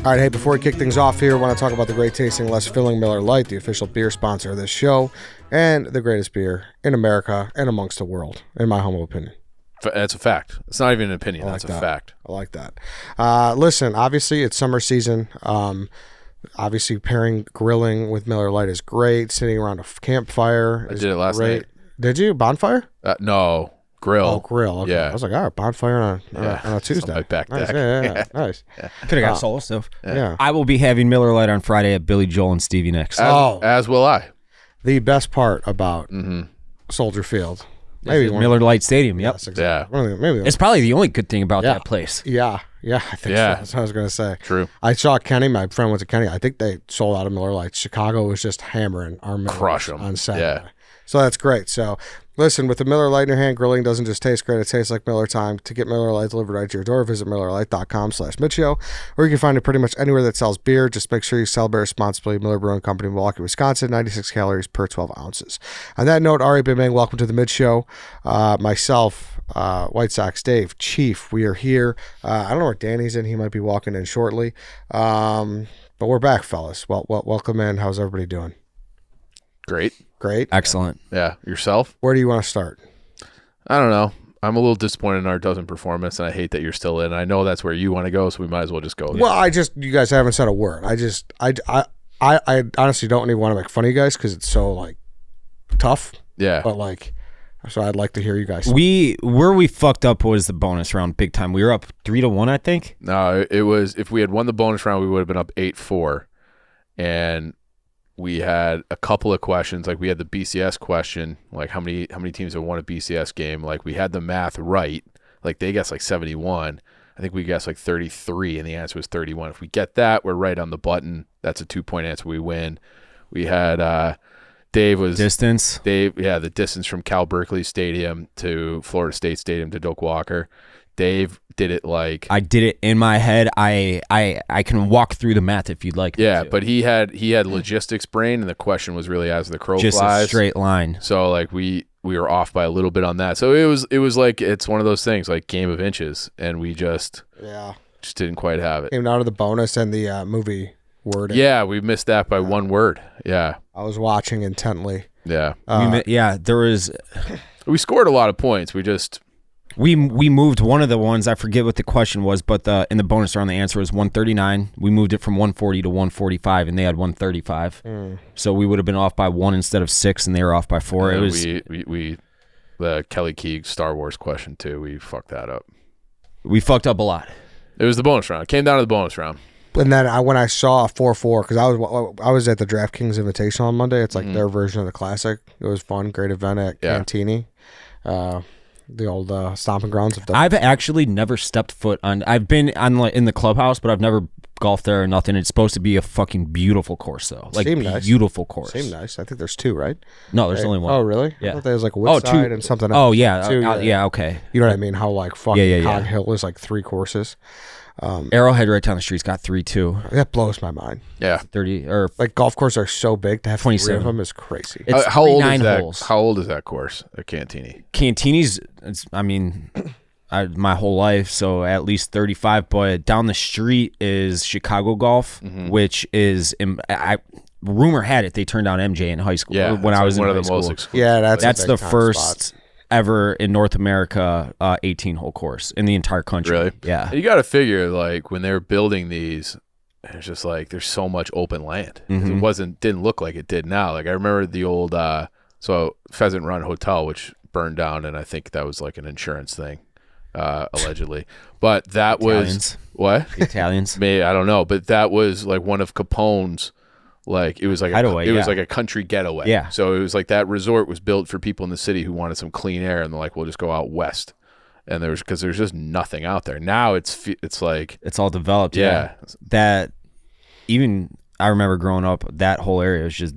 All right, hey, before we kick things off here, I want to talk about the great tasting, less filling Miller Lite, the official beer sponsor of this show, and the greatest beer in America and amongst the world, in my humble opinion. That's a fact. It's not even an opinion. That's a fact. I like that. Listen, obviously, it's summer season. Obviously, pairing grilling with Miller Lite is great. Sitting around a campfire is I did it last night. Did you? Bonfire? No. Grill. Oh, grill. Okay. Yeah. I was like, all right, bonfire on a Tuesday. My back Nice. deck. Yeah. Nice. Could have got solo stuff. Yeah. I will be having Miller Lite on Friday at Billy Joel and Stevie Nicks. As will I. The best part about Soldier Field. Maybe Miller Lite Stadium. Yep. Yes, exactly. Yeah. Maybe It's probably the only good thing about that place. Yeah, I think so. That's what I was going to say. True. I saw Kenny, my friend went to Kenny. I think they sold out of Miller Lite. Chicago was just hammering our Miller Crush Lites 'em. on Saturday. Yeah. So that's great. So listen, with the Miller Lite in your hand, grilling doesn't just taste great. It tastes like Miller time. To get Miller Lite delivered right to your door, visit MillerLite.com/Midshow, or you can find it pretty much anywhere that sells beer. Just make sure you celebrate responsibly. Miller Brewing Company, Milwaukee, Wisconsin, 96 calories per 12 ounces. On that note, Ari Bimang, welcome to the Midshow. Myself, White Sox Dave, Chief, we are here. I don't know where Danny's in. He might be walking in shortly. But we're back, fellas. Well, welcome in. How's everybody doing? Great. Excellent. Yeah. Yourself? Where do you want to start? I don't know. I'm a little disappointed in our dozen performance, and I hate that you're still in. I know that's where you want to go, so we might as well just go there. Well, you guys haven't said a word. I honestly don't even want to make fun of you guys because it's so like tough. Yeah. But so I'd like to hear you guys. Where we fucked up was the bonus round big time. We were up 3-1, I think. No, it was, if we had won the bonus round, we would have been up 8-4. And we had a couple of questions. Like we had the BCS question, like how many teams have won a BCS game? Like we had the math right. Like they guessed like 71. I think we guessed like 33, and the answer was 31. If we get that, we're right on the button. That's a 2-point answer. We win. We had Dave was distance. The distance from Cal Berkeley Stadium to Florida State Stadium to Doak Walker. Dave did it like I did it in my head. I can walk through the math if you'd like. Yeah, but he had logistics brain, and the question was really as the crow just flies. A straight line. So like we were off by a little bit on that. So it was like it's one of those things like game of inches, and we just didn't quite have it. Came down to the bonus and the movie wording. Yeah, we missed that by one word. Yeah, I was watching intently. Yeah, there was. We scored a lot of points. We moved one of the ones. I forget what the question was, but in the bonus round the answer was 139. We moved it from 140 to 145, and they had 135. So we would have been off by 1 instead of 6, and they were off by 4. It was we the Kelly Keeg Star Wars question too. We fucked that up. We fucked up a lot. It was the bonus round. It came down to the bonus round. And then when I saw a 4-4, because I was at the DraftKings Invitational on Monday. It's like their version of the Classic. It was fun, great event at Cantini. The old stomping grounds of I've actually never stepped foot on. I've been on in the clubhouse, but I've never golfed there or nothing. It's supposed to be a fucking beautiful course, though. Like beautiful course. Seemed nice. I think there's 2, right? No, there's only 1. Oh, really? Yeah. I thought there was like Woodside and something else. Oh yeah, too. Yeah. Okay. You know what I mean? How like fucking Cog Hill is like 3 courses. Arrowhead right down the street's got 3 too. That blows my mind. Yeah, 30 or like golf courses are so big to have 27 3 of them is crazy. It's how old is that? holes. How old is that course at Cantini? Cantini's, my whole life, so at least 35. But down the street is Chicago Golf, which is rumor had it they turned down MJ in high school. Yeah, when I was one in of the high most school. exclusive. Yeah, that's the first spot. Ever in North America 18-hole course in the entire country. Really? Yeah. You got to figure like when they're building these, it's just like there's so much open land. It didn't look like it did now. Like I remember the old Pheasant Run Hotel, which burned down, and I think that was like an insurance thing, allegedly. But that Italians. was what? The Italians. I don't know, but that was like one of Capone's. Like it was like Hideaway, it was like a country getaway. Yeah. So it was like that resort was built for people in the city who wanted some clean air, and they're like, we'll just go out west. And because there's just nothing out there now. It's like it's all developed. Yeah. That even I remember growing up, that whole area was just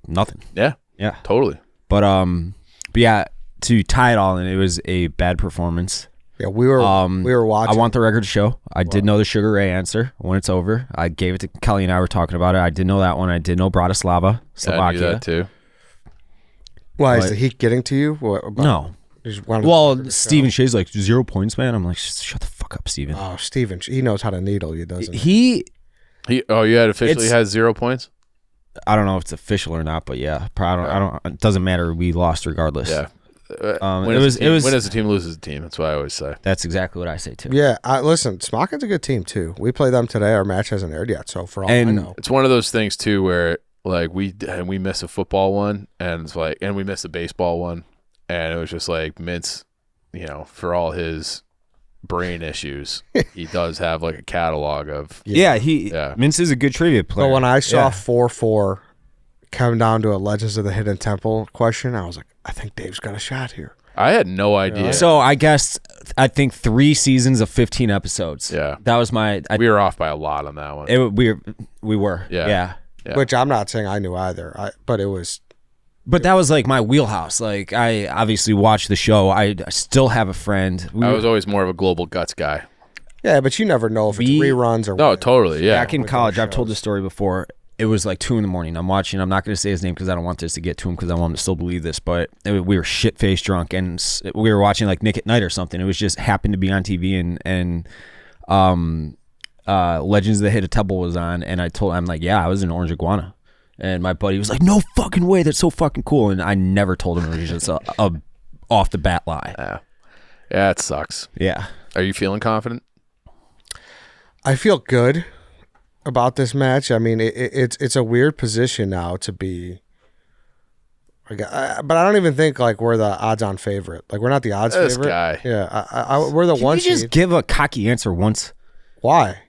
nothing. Yeah. Yeah. Totally. But yeah, to tie it all in, it was a bad performance. Yeah, we were watching. I want the record to show. I did know the Sugar Ray answer when it's over. I gave it to Kelly and I were talking about it. I did know that one. I did know Bratislava, Slovakia. I knew that too. Why is the heat getting to you? No. Well, Steven Shea's like 0 points, man. I'm like, shut the fuck up, Steven. Oh, Steven, he knows how to needle you, doesn't he? He You had officially has 0 points? I don't know if it's official or not, but yeah, I don't. It doesn't matter. We lost regardless. Yeah. Win as a team, loses a team. That's what I always say. That's exactly what I say too. Yeah, listen, Smockin's a good team too. We play them today. Our match hasn't aired yet, so for all I know, it's one of those things too where like we miss a football one, and it's like, and we miss a baseball one, and it was just like Mintz, for all his brain issues, he does have like a catalog of Mintz is a good trivia player. But when I saw 4-4 come down to a Legends of the Hidden Temple question, I was like, I think Dave's got a shot here. I had no idea. So I think 3 seasons of 15 episodes. Yeah, that was my. We were off by a lot on that one. We were. Yeah. Which I'm not saying I knew either. But it was. But that was like my wheelhouse. Like I obviously watched the show. I still have a friend. I was always more of a Global Guts guy. Yeah, but you never know if it's reruns or. No, totally. Yeah. Back in college, I've told this story before. It was like 2 a.m. I'm watching. I'm not going to say his name because I don't want this to get to him because I want him to still believe this. But we were shit faced drunk, and we were watching like Nick at Night or something. It was just happened to be on TV, and Legends of the Hidden Temple was on, and I'm like, yeah, I was in Orange Iguana, and my buddy was like, no fucking way, that's so fucking cool, and I never told him. It was just a off the bat lie. Yeah, it sucks. Yeah. Are you feeling confident? I feel good about this match. I mean, it's a weird position now to be. But I don't even think like we're the odds-on favorite. Like we're not the odds favorite. Guy. Yeah, we're the one. Can you just give a cocky answer once? Why?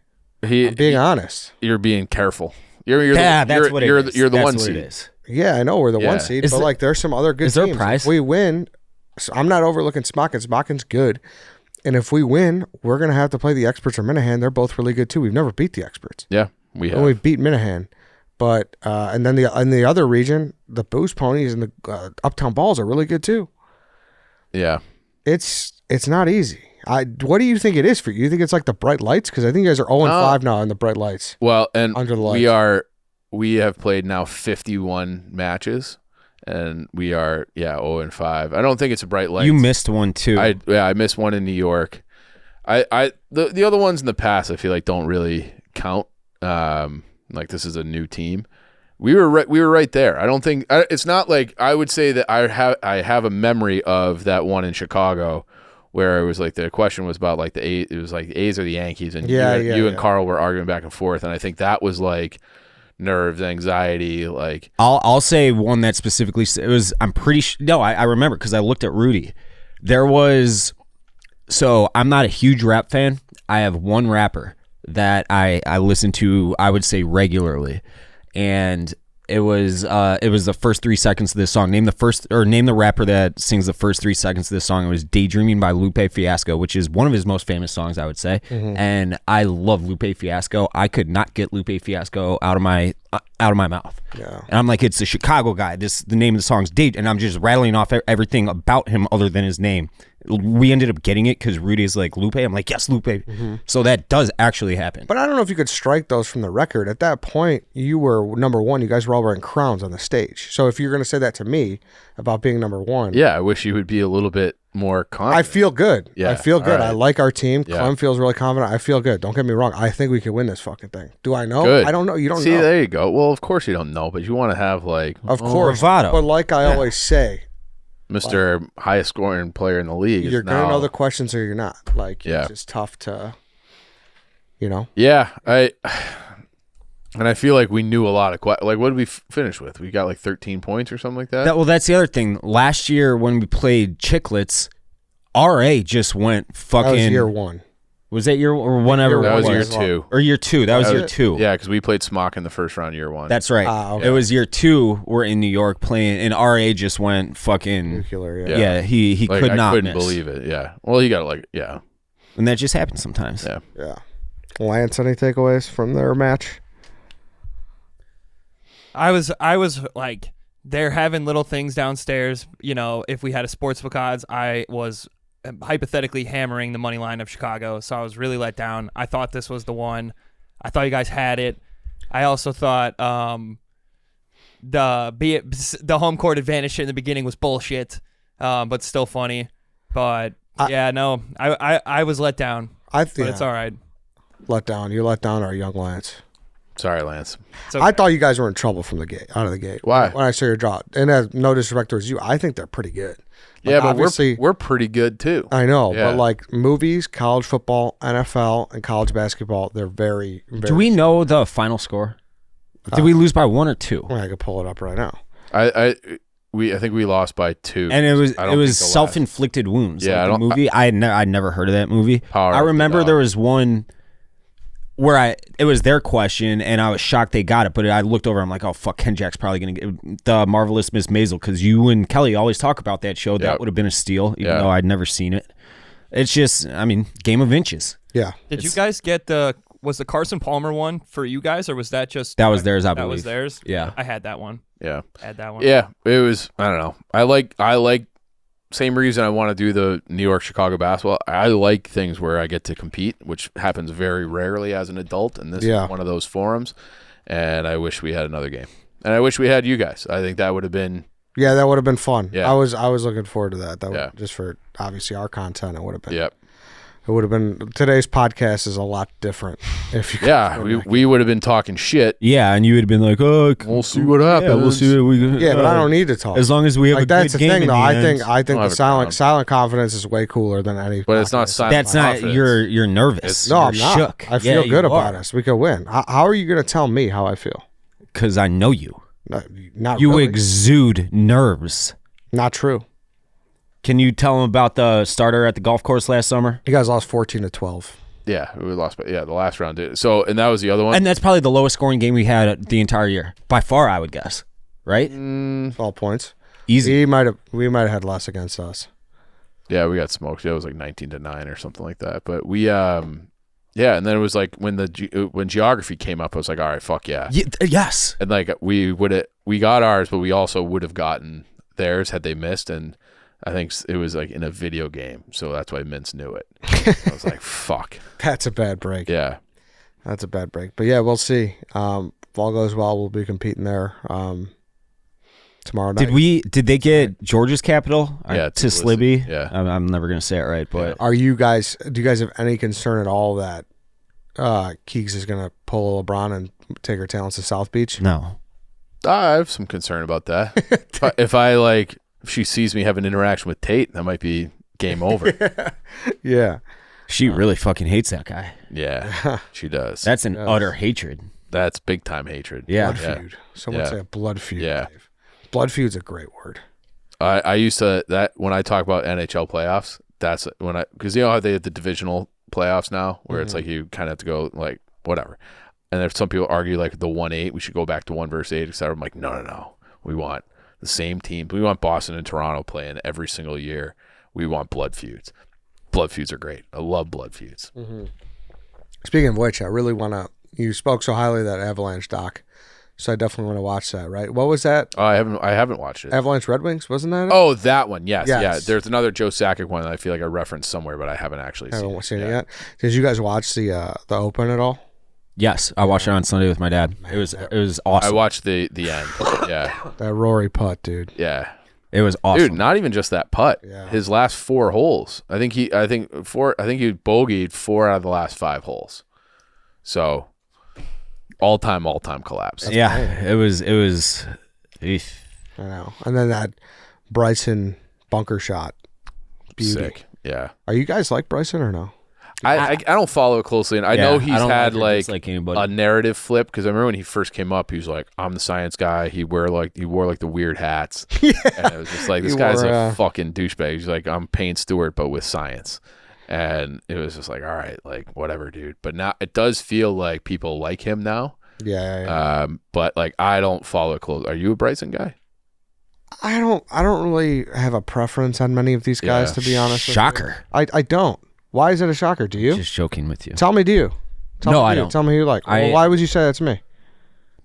I'm being honest. You're being careful. You're the one seed. Yeah, I know we're the one seed, but like there's some other good teams. Is there a prize? If we win, so I'm not overlooking Smockin. Smockin's good. And if we win, we're going to have to play the Experts or Minahan. They're both really good, too. We've never beat the Experts. Yeah, we have. And we've beat Minahan. But, and then in the other region, the Boost Ponies and the Uptown Balls are really good, too. Yeah. It's not easy. What do you think it is for you? You think it's like the Bright Lights? Because I think you guys are 0-5 now in the Bright Lights. Well, and under the lights. We have played now 51 matches. And we are 0-5. I don't think it's a Bright Lights. You missed one too. I missed one in New York. The other ones in the past I feel like don't really count. Like this is a new team. We were right there. I don't think it's not like I would say that I have a memory of that one in Chicago where it was like the question was about like it was like the A's or the Yankees, and you and Carl were arguing back and forth, and I think that was like nerves, anxiety, like I'll say one that specifically it was. I'm pretty I remember because I looked at Rudy. There was I'm not a huge rap fan. I have one rapper that I listen to, I would say regularly, and it was the first 3 seconds of this song. Name the rapper that sings the first 3 seconds of this song. It was Daydreaming by Lupe Fiasco, which is one of his most famous songs, I would say. Mm-hmm. And I love Lupe Fiasco. I could not get Lupe Fiasco out of my mouth. Yeah. And I'm like, it's a Chicago guy. The name of the song's Date, and I'm just rattling off everything about him other than his name. We ended up getting it because Rudy's like, Lupe. I'm like, yes, Lupe. Mm-hmm. So that does actually happen. But I don't know if you could strike those from the record. At that point, you were number one. You guys were all wearing crowns on the stage. So if you're going to say that to me about being number one. Yeah, I wish you would be a little bit more confident. I feel good. Yeah, I feel good. Right. I like our team. Yeah. Clem feels really confident. I feel good. Don't get me wrong. I think we could win this fucking thing. Do I know? Good. I don't know. You don't know. See, there you go. Well, of course you don't know, but you want to have like... Of course. Bravado. But like I always say... Mr. Highest scoring player in the league. You're going to know the questions or you're not. Like, it's just tough to, Yeah. And I feel like we knew a lot of questions. Like, what did we finish with? We got like 13 points or something like that? Well, that's the other thing. Last year when we played Chicklets, RA just went fucking... That was year one. Was that year or whenever? That was year two. Or year two. That was year two. Yeah, because we played Smock in the first round year one. That's right. Okay. It was year two. We're in New York playing, and RA just went fucking nuclear. Yeah, he like, could not. I couldn't believe it. Yeah. Well, he got and that just happens sometimes. Yeah. Yeah. Lance, any takeaways from their match? I was like, they're having little things downstairs. If we had a sportsbook odds, I was hypothetically hammering the money line of Chicago, so I was really let down. I thought this was the one. I thought you guys had it. I also thought the home court advantage shit in the beginning was bullshit, but still funny. But I was let down. But it's all right. Let down. You let down our young Lance. Sorry, Lance. So I thought you guys were in trouble from the gate, out of the gate. Why? When I saw your draw, and no disrespect towards you, I think they're pretty good. Yeah, but obviously we're pretty good too. I know, Yeah. but like movies, college football, NFL, and college basketball, they're very, very. Do we know the final score? Did we lose by 1 or 2? I could pull it up right now. I think we lost by 2. And it was I don't think the self-inflicted wounds. Yeah, like the movie. I'd never heard of that movie. Power I of the remember dog. there was one where it was their question, and I was shocked they got it. But I looked over, I'm like, oh fuck, Ken Jack's probably gonna get the Marvelous Miss Maisel, because you and Kelly always talk about that show. That Yep. would have been a steal, even Yeah. though I'd never seen it. It's just, I mean, game of inches. Yeah. did you guys get was the Carson Palmer one for you guys, or was that just That was theirs, I that believe. was theirs? Yeah. I had that one. Yeah. I had that one. Yeah, it was. I don't know. I like. Same reason I want to do the New York Chicago basketball. I like things where I get to compete, which happens very rarely as an adult, and this Yeah. is one of those forums. And I wish we had another game, and I wish we had you guys. I think that would have been. Yeah, that would have been fun. Yeah. I was looking forward to that. Yeah. Just for obviously our content, it would have been. Yep. It would have been. Today's podcast is a lot different. If you Yeah, we would have been talking shit. Yeah, and you would have been like, oh, We'll see what yeah, happens. we'll see what we. Yeah, but I don't need to talk. As long as we have like a that's good the game thing, in though. the I end. think I'll the have a crown. silent confidence is way cooler than any. But it's not podcast. silent. That's not. confidence. You're nervous. It's- No, You're I'm not. shook. I feel Yeah, good you about are. us. We could win. How are you going to tell me how I feel? Because I know you. Not You really. exude nerves. Not true. Can you tell them about the starter at the golf course last summer? You guys lost 14-12. Yeah, we lost, but the last round did. So, and that was the other one. And that's probably the lowest scoring game we had the entire year. By far, I would guess. Right? 12 points. Easy. We might have had less against us. Yeah, we got smoked. It was like 19-9 or something like that. But we, and then it was like when when geography came up, I was like, all right, fuck yeah. Yes. And like we got ours, but we also would have gotten theirs had they missed. And I think it was like in a video game, so that's why Mintz knew it. I was like, fuck. That's a bad break. Yeah. That's a bad break. But yeah, we'll see. If all goes well, we'll be competing there tomorrow night. Did they get Georgia's capital? Yeah, To it's Slibby? yeah. I'm never going to say it right, but Do you guys have any concern at all that Keegs is going to pull a LeBron and take her talents to South Beach? no. I have some concern about that. if she sees me have an interaction with Tate, that might be game over. Yeah. She really fucking hates that guy. Yeah, she does. That's an utter hatred. That's big time hatred. Yeah. Blood feud. Someone Yeah. say a blood feud. Yeah. Dave. Blood feud's a great word. I used to when I talk about NHL playoffs, that's when because you know how they have the divisional playoffs now, where it's like you kind of have to go like whatever. And if some people argue like the 1-8, we should go back to 1 versus 8, etc. I'm like, no. We want the same team. We want Boston and Toronto playing every single year. We want blood feuds. Blood feuds are great. I love blood feuds. Speaking of which, I really want to. You spoke so highly of that Avalanche doc, so I definitely want to watch that. Right? What was that? Oh, I haven't watched it. Avalanche Red Wings, wasn't that? It? Oh, that one. Yes. Yes. Yeah. There's another Joe Sakic one that I feel like I referenced somewhere, but I haven't actually I haven't seen it Yeah. yet. Did you guys watch the Open at all? Yes, I watched it on Sunday with my dad. It was awesome. I watched the end. Yeah. That Rory putt, dude. Yeah. It was awesome. Dude, not even just that putt. Yeah. His last 4 holes. I think he bogeyed 4 out of the last 5 holes. So all-time collapse. Yeah, it was. Eesh. I know. And then that Bryson bunker shot. Beauty. Sick. Yeah. Are you guys like Bryson or no? I don't follow it closely, and I Yeah, know I he's don't had like or like dislike anybody. a narrative flip because I remember when he first came up, he was like, "I'm the science guy." He wore like the weird hats, and it was just like this He guy's wore, a fucking douchebag. He's like, "I'm Payne Stewart, but with science," and it was just like, "All right, like whatever, dude." But now it does feel like people like him now. Yeah. But like I don't follow it close. Are you a Bryson guy? I don't really have a preference on many of these guys, Yeah. to be honest. with you. Shocker. I don't. Why is it a shocker? Do you? Just joking with you. Tell me, do you? Tell No, me, I do you? don't. Tell me who you like. Well, why would you say that to me?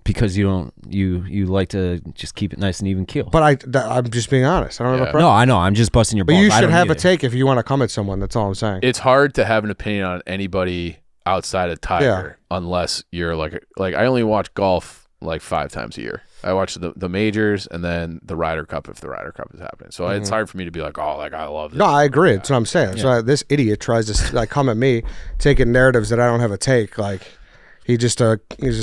Because you don't. You like to just keep it nice and even keel. But I'm just being honest. I don't have a Yeah. preference. No, I know. I'm just busting your But balls. you I should don't have need a it. take if you want to come at someone. That's all I'm saying. It's hard to have an opinion on anybody outside of Tiger unless you're like I only watch golf like 5 times a year. I watch the majors and then the Ryder Cup if the Ryder Cup is happening. So it's hard for me to be like, oh, like I love this. No, I agree. That's what I'm saying. So this idiot tries to like come at me, taking narratives that I don't have a take. Like He's just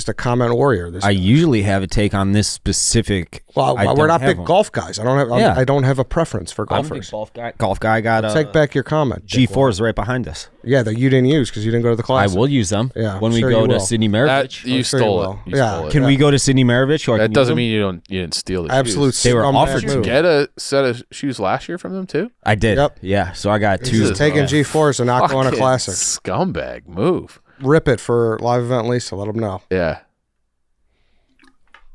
a comment warrior. I usually have a take on this specific. Well, we're not big golf guys. I don't have a preference for I'm a big golfers. golf guy got Take back your comment. G4s right behind us. Yeah, that you didn't use because you didn't go to the class. I will use them. Yeah, when we sure go you to will. Sydney Maravich. You stole it. You stole it. Can we go to Sydney Maravich? Or that doesn't mean you didn't steal the Absolute. shoes. They were scumbag offered to move. Get a set of shoes last year from them too. I did. Yep. Yeah. So I got He's two. just taking G4s and not going to Fucking classic. Scumbag move. Rip it for live event Lisa. Let them know. Yeah.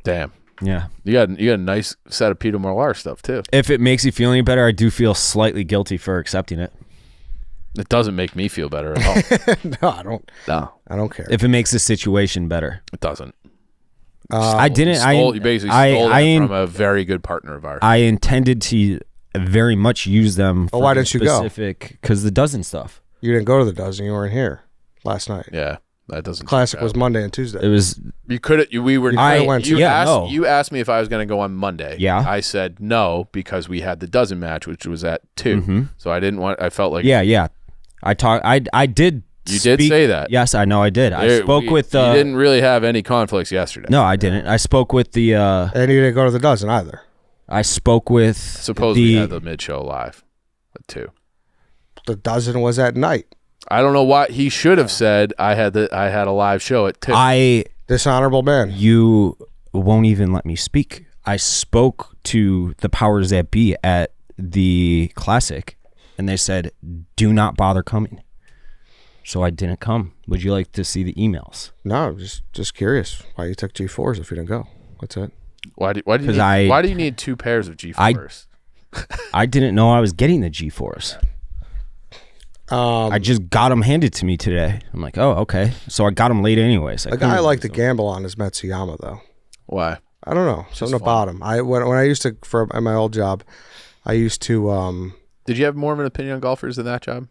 Damn. Yeah. You got a nice set of Peter Millar stuff too. If it makes you feel any better, I do feel slightly guilty for accepting it. It doesn't make me feel better at all. No, I don't. No, I don't care. If it makes the situation better. it doesn't. I didn't. You basically stole that from a very good partner of ours. I intended to very much use them. Oh, why didn't you go? Because the dozen stuff. You didn't go to the dozen. You weren't here last night. Yeah, that doesn't. Classic check was out. It Monday and Tuesday. was. You could. We were. I went to- You asked me if I was going to go on Monday. Yeah. I said no because we had the dozen match, which was at 2. Mhm. So I didn't want. I felt like. Yeah. I did. You did say that. Yes, I know I did. I spoke with. You didn't really have any conflicts yesterday. No, I didn't. I spoke with the. And you didn't go to the dozen either. I spoke with. Suppose we had the mid show live at 2. The dozen was at night. I don't know why he should have said I had a live show at 2. Dishonorable man. You won't even let me speak. I spoke to the powers that be at the classic, and they said, "Do not bother coming." So I didn't come. Would you like to see the emails? No, I'm just curious why you took G4s if you didn't go. That's it. Why do you need 2 pairs of G4s? I didn't know I was getting the G4s. I just got them handed to me today. I'm like, oh, okay. So I got them late anyways. The guy I like to gamble on is Matsuyama, though. Why? I don't know. Something about him. When I used to, at my old job, I used to. Did you have more of an opinion on golfers in that job?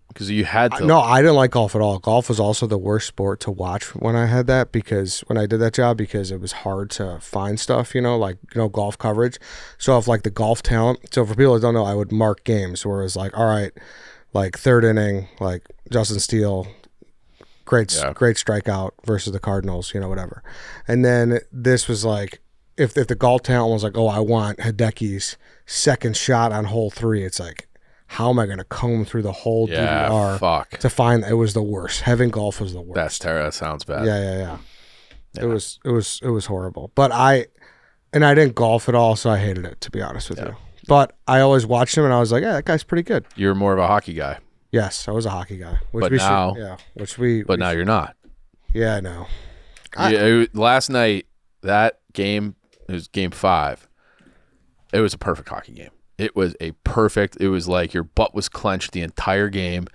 Because you had to. No, I didn't like golf at all. Golf was also the worst sport to watch when I did that job, because it was hard to find stuff, golf coverage. So if like the golf talent, so for people that don't know, I would mark games where it was like, all right, like third inning, like Justin Steele, great strikeout versus the Cardinals, whatever. And then this was like, if the golf talent was like, oh, I want Hideki's second shot on hole 3, it's like, how am I going to comb through the whole DVR to find it? Was the worst. Having golf was the worst. That's terrible. That sounds bad. Yeah. It was horrible. But I didn't golf at all, so I hated it, to be honest with you. But I always watched him, and I was like, yeah, that guy's pretty good. You're more of a hockey guy. Yes, I was a hockey guy. But now you're not. Yeah, I know. Last night, that game, it was game 5. It was a perfect hockey game. It was like your butt was clenched the entire game.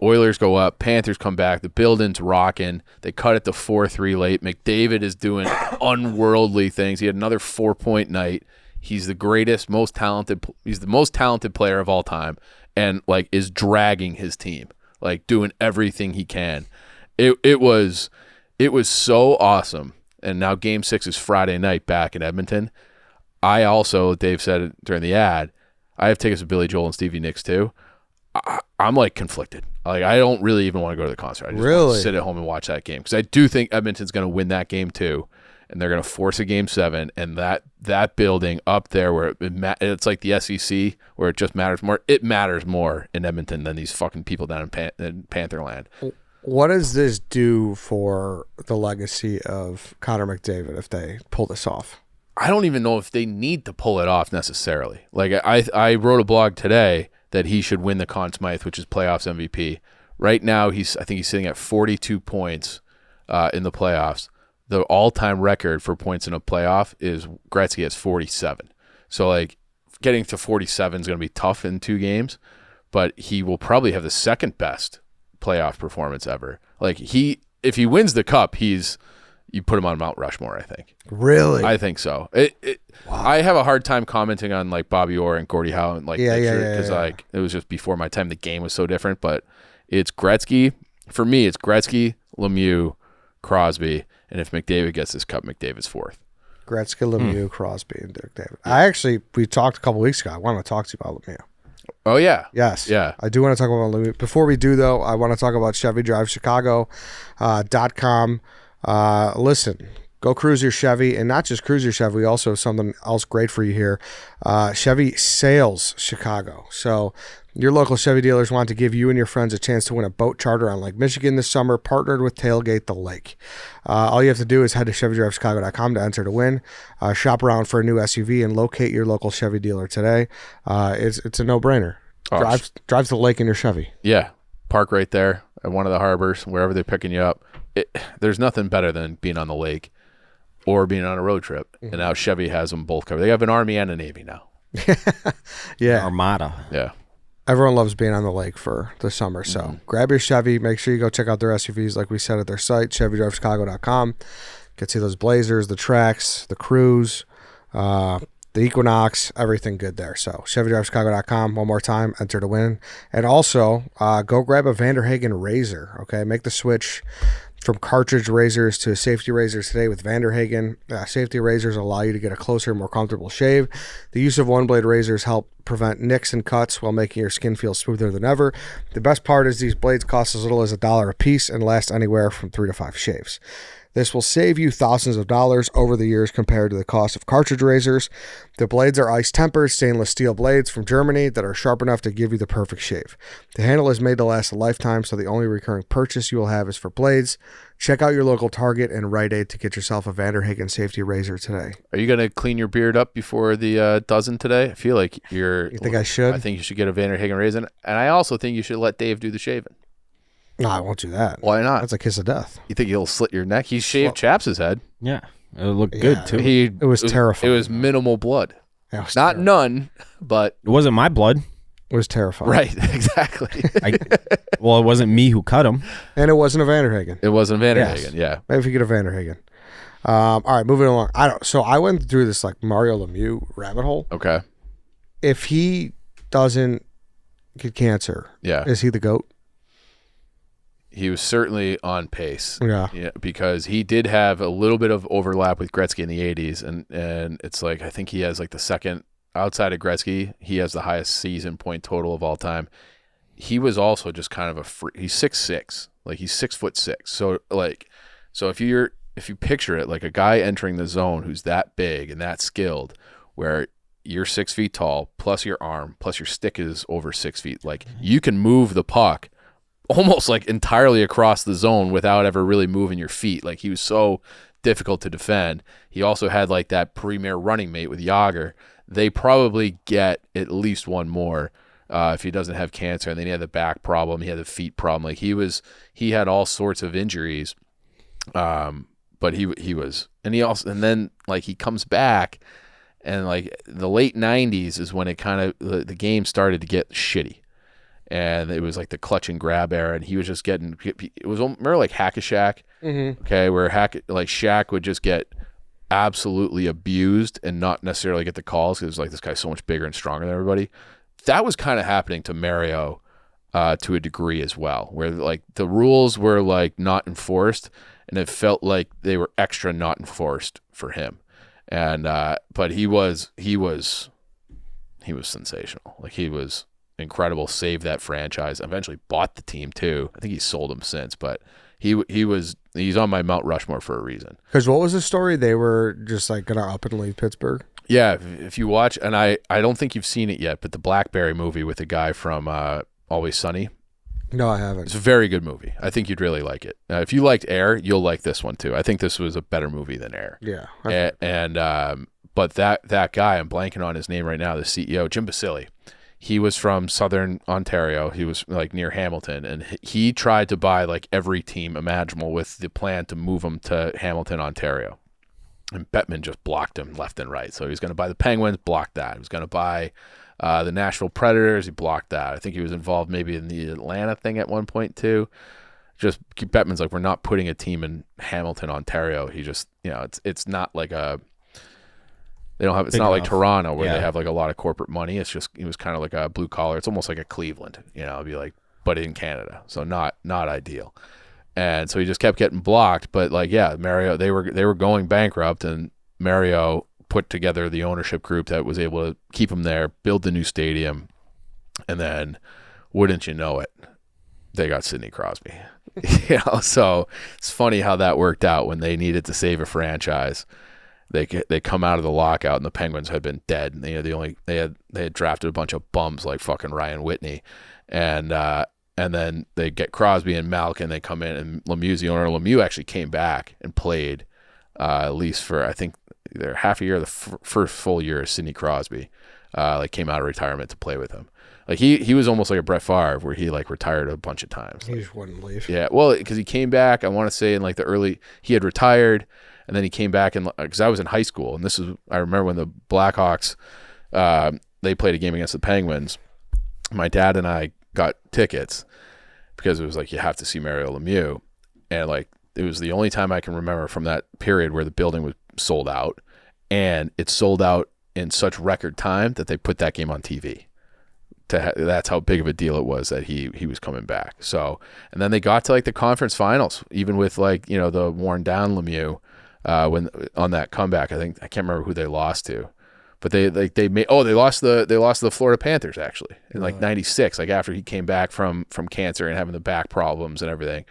Oilers go up, Panthers come back, the building's rocking. They cut it to 4-3 late. McDavid is doing unworldly things. He had another 4-point night. He's the greatest, he's the most talented player of all time, and like is dragging his team, like doing everything he can. It was so awesome. And now game 6 is Friday night back in Edmonton. I also, Dave said it during the ad, I have tickets with Billy Joel and Stevie Nicks too. I'm like conflicted. Like I don't really even want to go to the concert. I just want to sit at home and watch that game, because I do think Edmonton's going to win that game too, and they're going to force a game 7. And that building up there where it's like the SEC where it just matters more. It matters more in Edmonton than these fucking people down in Pantherland. What does this do for the legacy of Connor McDavid if they pull this off? I don't even know if they need to pull it off necessarily. Like I wrote a blog today that he should win the Conn Smythe, which is playoffs MVP. Right now, I think he's sitting at 42 points in the playoffs. The all-time record for points in a playoff is Gretzky has 47. So like getting to 47 is going to be tough in 2 games, but he will probably have the second best playoff performance ever. Like if he wins the cup, you put him on Mount Rushmore, I think. Really? I think so. I have a hard time commenting on like Bobby Orr and Gordie Howe and like because like it was just before my time. The game was so different, but it's Gretzky. For me, it's Gretzky, Lemieux, Crosby, and if McDavid gets this cup, McDavid's 4th. Gretzky, Lemieux, Crosby, and Dick David. We talked a couple weeks ago. I want to talk to you about Lemieux. Oh yeah. Yes. Yeah. I do want to talk about Lumi. Before we do, though, I want to talk about ChevyDriveChicago.com. Listen, go cruise your Chevy, and not just cruise your Chevy. We also have something else great for you here. Chevy Sales Chicago. So your local Chevy dealers want to give you and your friends a chance to win a boat charter on Lake Michigan this summer, partnered with Tailgate the Lake. All you have to do is head to ChevyDriveChicago.com to enter to win. Shop around for a new SUV and locate your local Chevy dealer today. It's a no-brainer. Drive to the lake in your Chevy. Yeah. Park right there at one of the harbors, wherever they're picking you up. There's nothing better than being on the lake or being on a road trip. And now Chevy has them both covered. They have an Army and a Navy now. Yeah. Armada. Yeah. Everyone loves being on the lake for the summer. So grab your Chevy. Make sure you go check out their SUVs like we said at their site, ChevyDriveChicago.com. You can see those Blazers, the Trax, the Cruise, the Equinox, everything good there. So ChevyDriveChicago.com. One more time, enter to win. And also, go grab a Vanderhagen razor. Okay, make the switch from cartridge razors to safety razors today with Vanderhagen. Safety razors allow you to get a closer, more comfortable shave. The use of one-blade razors help prevent nicks and cuts while making your skin feel smoother than ever. The best part is these blades cost as little as $1 a piece and last anywhere from 3 to 5 shaves. This will save you thousands of dollars over the years compared to the cost of cartridge razors. The blades are ice-tempered stainless steel blades from Germany that are sharp enough to give you the perfect shave. The handle is made to last a lifetime, so the only recurring purchase you will have is for blades. Check out your local Target and Rite Aid to get yourself a Vanderhagen safety razor today. Are you going to clean your beard up before the dozen today? I feel like You think I should? I think you should get a Vanderhagen razor. And I also think you should let Dave do the shaving. No, I won't do that. Why not? That's a kiss of death. You think he'll slit your neck? He shaved Chaps' head. Yeah. It looked good, too. It was terrifying. It was minimal blood. It was Not terrifying. none, but It wasn't my blood. It was terrifying. right, exactly. Well, it wasn't me who cut him. And it wasn't a Vanderhagen. It wasn't Vanderhagen, Yes. yeah. Maybe if you get a Vanderhagen. All right, moving along. So I went through this like Mario Lemieux rabbit hole. Okay, If he doesn't get cancer, yeah. is he the GOAT? He was certainly on pace. Yeah. Because he did have a little bit of overlap with Gretzky in the 80s, and it's like I think he has like the second outside of Gretzky, he has the highest season point total of all time. He was also just kind of a free. He's 6'6", like he's 6'6". So if you picture it like a guy entering the zone who's that big and that skilled, where you're 6 feet tall, plus your arm, plus your stick is over 6 feet, like you can move the puck almost like entirely across the zone without ever really moving your feet. Like he was so difficult to defend. He also had like that premier running mate with Yager. They probably get at least one more if he doesn't have cancer. And then he had the back problem. He had the feet problem. Like he had all sorts of injuries. But he was, and then like he comes back, and like the late 90s is when it kind of the game started to get shitty. And it was like the clutch and grab era, and he was just getting. It was more like Hack-a-Shaq, okay, where Shaq would just get absolutely abused and not necessarily get the calls because like this guy's so much bigger and stronger than everybody. That was kind of happening to Mario to a degree as well, where like the rules were like not enforced, and it felt like they were extra not enforced for him. And but he was sensational. Like he was incredible, saved that franchise, eventually bought the team too. I think he sold them since, but he's on my Mount Rushmore for a reason. Because what was the story? They were just like gonna up and leave Pittsburgh. Yeah, if you watch, and I don't think you've seen it yet, but the Blackberry movie with the guy from Always Sunny. No, I haven't. It's a very good movie. I think you'd really like it. If you liked Air, you'll like this one too. I think this was a better movie than Air. Yeah. But that guy, I'm blanking on his name right now, the CEO, Jim Basile. He was from Southern Ontario. He was like near Hamilton, and he tried to buy like every team imaginable with the plan to move them to Hamilton, Ontario. And Bettman just blocked him left and right. So he was going to buy the Penguins, blocked that. He was going to buy the Nashville Predators, he blocked that. I think he was involved maybe in the Atlanta thing at one point too. Just Bettman's like, we're not putting a team in Hamilton, Ontario. He just, it's not like they don't have, it's not like Toronto where they have like a lot of corporate money. It's just, it was kind of like a blue collar. It's almost like a Cleveland, it'd be like, but in Canada. So not ideal. And so he just kept getting blocked. But like, yeah, Mario, they were going bankrupt, and Mario put together the ownership group that was able to keep him there, build the new stadium, And then, wouldn't you know it, they got Sidney Crosby. So it's funny how that worked out when they needed to save a franchise. They come out of the lockout and the Penguins had been dead. And, they had drafted a bunch of bums like fucking Ryan Whitney, and then they get Crosby and Malkin. They come in, and Lemieux's the owner. Lemieux actually came back and played at least for, I think, either half a year, the first full year of Sidney Crosby. Came out of retirement to play with him. Like he was almost like a Brett Favre, where he like retired a bunch of times. He just wouldn't leave. Yeah, well, because he came back. I want to say in like he had retired, and then he came back, and because I was in high school, and I remember when the Blackhawks they played a game against the Penguins. My dad and I got tickets because it was like you have to see Mario Lemieux, and like it was the only time I can remember from that period where the building was sold out, and it sold out in such record time that they put that game on TV. That's how big of a deal it was that he was coming back. So, and then they got to like the conference finals, even with like, the worn down Lemieux, when on that comeback. I can't remember who they lost to, but they lost the Florida Panthers actually in like 96, like after he came back from cancer and having the back problems and everything.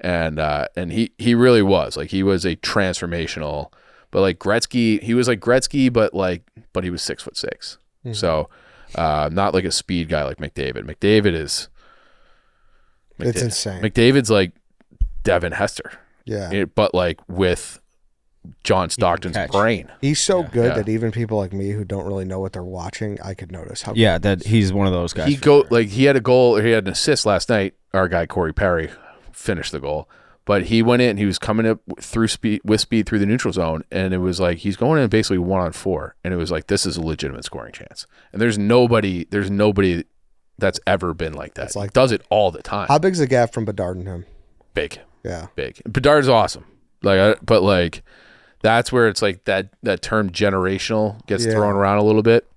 And he really was like, he was a transformational, but like Gretzky, he was like Gretzky, but he was 6'6". Mm-hmm. So, not like a speed guy like McDavid. It's insane. McDavid's like Devin Hester. Yeah. But like with John Stockton's brain. He's so good that even people like me who don't really know what they're watching, I could notice how good that he's one of those guys. He had a goal, or he had an assist last night. Our guy Corey Perry finished the goal. But he went in, he was coming up with speed through the neutral zone, and it was like he's going in basically 1-on-4, and it was like this is a legitimate scoring chance. And there's nobody that's ever been like that. Like does it all the time. How big's the gap from Bedard and him? Big. Yeah. Big. Bedard's awesome. But like that's where it's like that term generational gets thrown around a little bit.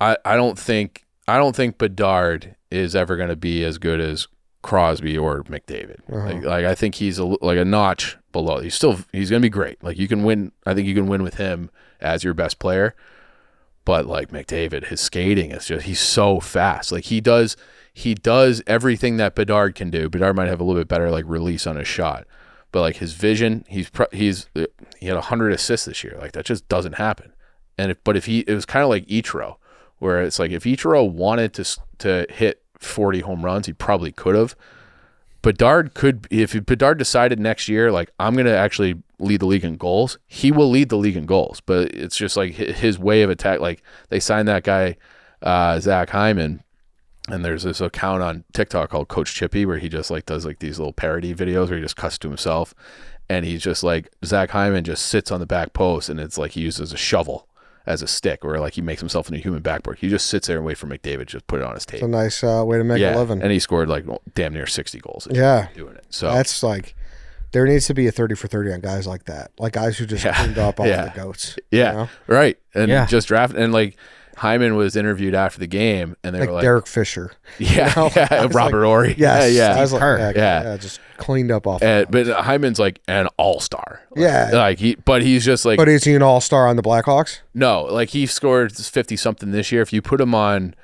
I don't think Bedard is ever going to be as good as Crosby or McDavid. Uh-huh. Like I think he's like a notch below. He's going to be great. Like you can win. I think you can win with him as your best player. But like McDavid, his skating is he's so fast. Like he does everything that Bedard can do. Bedard might have a little bit better like release on his shot, but like his vision, he had 100 assists this year. Like that just doesn't happen. And it was kind of like Ichiro, where it's like if Ichiro wanted to hit 40 home runs, he probably could have. Bedard could, if Bedard decided next year, like I'm going to actually lead the league in goals, he will lead the league in goals. But it's just like his way of attack. Like they signed that guy, Zach Hyman, and there's this account on TikTok called Coach Chippy where he just like does like these little parody videos where he just cuts to himself, and he's just like Zach Hyman just sits on the back post, and it's like he uses a shovel as a stick, or like he makes himself into a human backboard. He just sits there and wait for McDavid to just put it on his tape. It's a nice way to make a living. And he scored like damn near 60 goals. Doing it. So that's like, there needs to be a 30 for 30 on guys like that, like guys who just cleaned up all the goats. Yeah, you know? Right. And just draft, and like Hyman was interviewed after the game, and they were like Derek Fisher. Yeah, Robert Ory. Yes, yeah. I was like, just cleaned up off. But Hyman's like an all-star. Like, he's just like. But is he an all-star on the Blackhawks? No, like he scored 50-something this year. If you put him on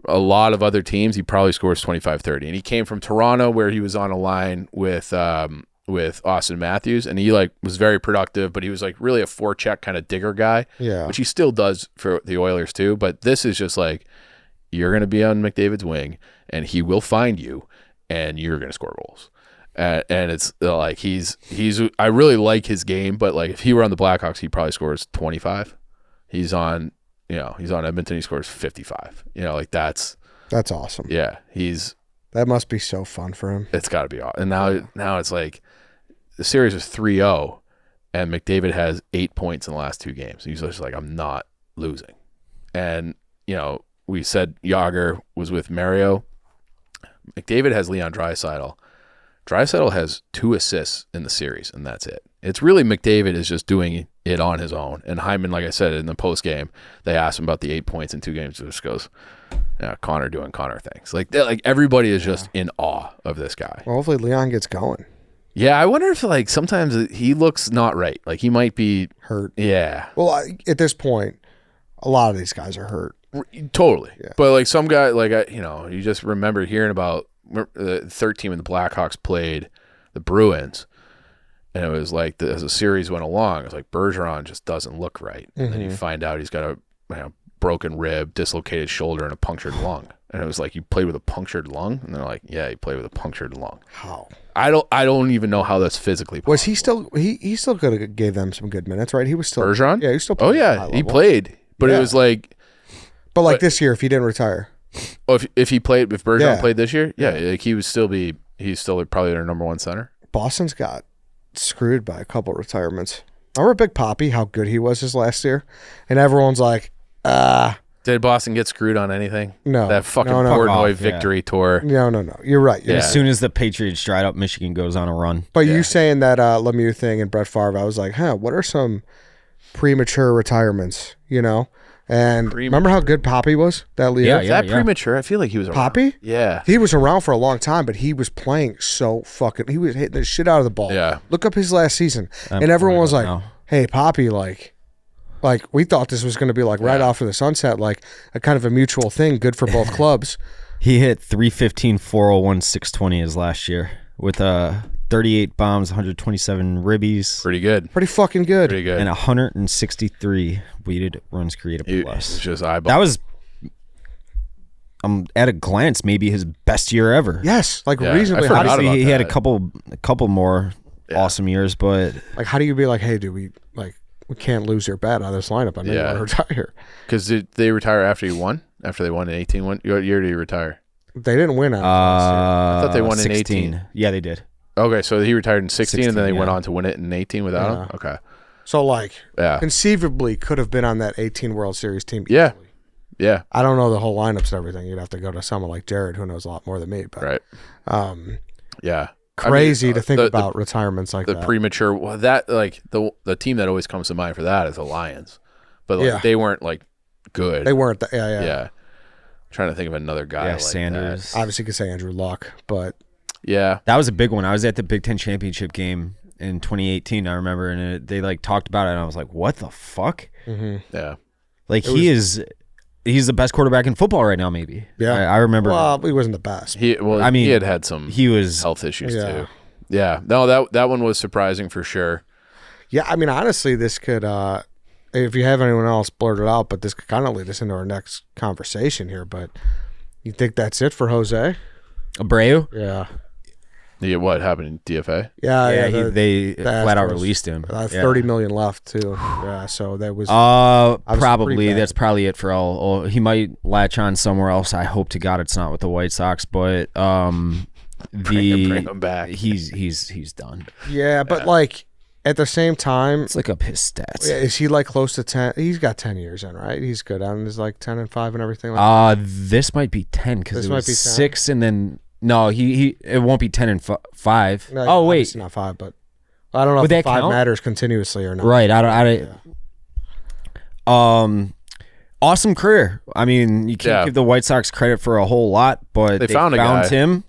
a lot of other teams, he probably scores 25-30. And he came from Toronto, where he was on a line with Austin Matthews, and he like was very productive, but he was like really a forecheck kind of digger guy, which he still does for the Oilers too. But this is just like, you're going to be on McDavid's wing, and he will find you, and you're going to score goals. And it's like I really like his game, but like if he were on the Blackhawks, he probably scores 25. He's on Edmonton, he scores 55. Like that's awesome. Yeah, that must be so fun for him. It's got to be awesome. And now it's like the series was 3-0, and McDavid has 8 points in the last 2 games. He's just like, I'm not losing. And we said Jágr was with Mario. McDavid has Leon Draisaitl. Draisaitl has 2 assists in the series, and that's it. It's really McDavid is just doing it on his own. And Hyman, like I said, in the post game, they asked him about the 8 points in 2 games. He just goes, Connor doing Connor things. Like everybody is just in awe of this guy. Well, hopefully Leon gets going. Yeah, I wonder if like sometimes he looks not right. Like he might be hurt. Yeah. Well, at this point, a lot of these guys are hurt. Totally. Yeah. But like some guy, like you just remember hearing about the third team when the Blackhawks played the Bruins, and it was like as the series went along, it was like Bergeron just doesn't look right, and then you find out he's got a broken rib, dislocated shoulder, and a punctured lung, and it was like, you played with a punctured lung, and they're like, yeah, you played with a punctured lung. How? I don't even know how that's physically possible. Was he still? He still could have gave them some good minutes, right? He was still Bergeron. Yeah, he was still. Oh playing at a yeah, high he level. played, but Yeah. it was like, But this year, if he didn't retire, if Bergeron Yeah. played this year, like he's still probably their number one center. Boston's got screwed by a couple retirements. Remember Big Papi, how good he was his last year, and everyone's like, Did Boston get screwed on anything? No. That fucking No. Portnoy Off, yeah. victory tour. no. You're right. Yeah. As soon as the Patriots dried up, Michigan goes on a run. But you saying that Lemieux thing and Brett Favre, I was like, what are some premature retirements, And remember how good Papi was that year? Yeah, Is that premature? I feel like he was around. Papi? Yeah. He was around for a long time, but he was playing so fucking. He was hitting the shit out of the ball. Yeah. Look up his last season, I'm and everyone pulling was it like, up now. "Hey, Papi, like we thought this was going to be like right off of the sunset, like a kind of a mutual thing, good for both clubs." He hit 315, 401, 620 his last year with 38 bombs, 127 ribbies, Pretty good. Pretty fucking good. Pretty good. and 163 weighted runs created It's plus. just eyeball. That was, at a glance, maybe his best year ever. Yes, like Yeah, reasonably. I forgot How do, Obviously, about he had a that. couple more Yeah. awesome years, but how do you be like, hey, dude, we can't lose your bet on this lineup. I know you Yeah. want to retire. Because did they retire after he won? After they won in 18? What year did he retire? They didn't win on last year. I thought they won in 16. 18. Yeah, they did. Okay, so he retired in 16, and then they 16, went yeah. on to win it in 18 without him? Okay. So Yeah. conceivably could have been on that 18 World Series team. Yeah. easily. Yeah. I don't know the whole lineups and everything. You'd have to go to someone like Jared, who knows a lot more than me. But Right. Yeah. crazy I mean, to think the- about retirements like The that. premature, well, that, like, the team that always comes to mind for that is the Lions. But Yeah. they weren't, good. They weren't. Yeah. Trying to think of another guy Yeah, like Sanders. Obviously, you could say Andrew Luck, but that. Yeah. That was a big one. I was at the Big Ten championship game in 2018. I remember, and they talked about it, and I was like, "What the fuck?" Yeah. He's the best quarterback in football right now. Maybe. Yeah. I remember. well, he wasn't the best. He had some he was. health issues Yeah. too. Yeah. No, that one was surprising for sure. Yeah, I mean, honestly, this could, if you have anyone else blurt it out, but this could kind of lead us into our next conversation here. But you think that's it for Jose? Abreu. Yeah. Yeah, what happened in DFA? Yeah, They the flat out Astros, released him. 30 million left too. Yeah, so that was pretty Probably bad. that's probably it for all. He might latch on somewhere else. I hope to God it's not with the White Sox, but Bring him back. He's done. yeah, but at the same time, Let's look up his stats. is he close to 10? He's got 10 years in, right? He's good on his 10 and 5 and everything. This might be 10 because This it might was be 10. 6 and then no, he it won't be 10 and 5. No, Oh wait, obviously not 5, but I don't know Would if the that 5 count? matters continuously or not. right? Awesome career. I mean, you can't Yeah. give the White Sox credit for a whole lot, but They found a guy. him.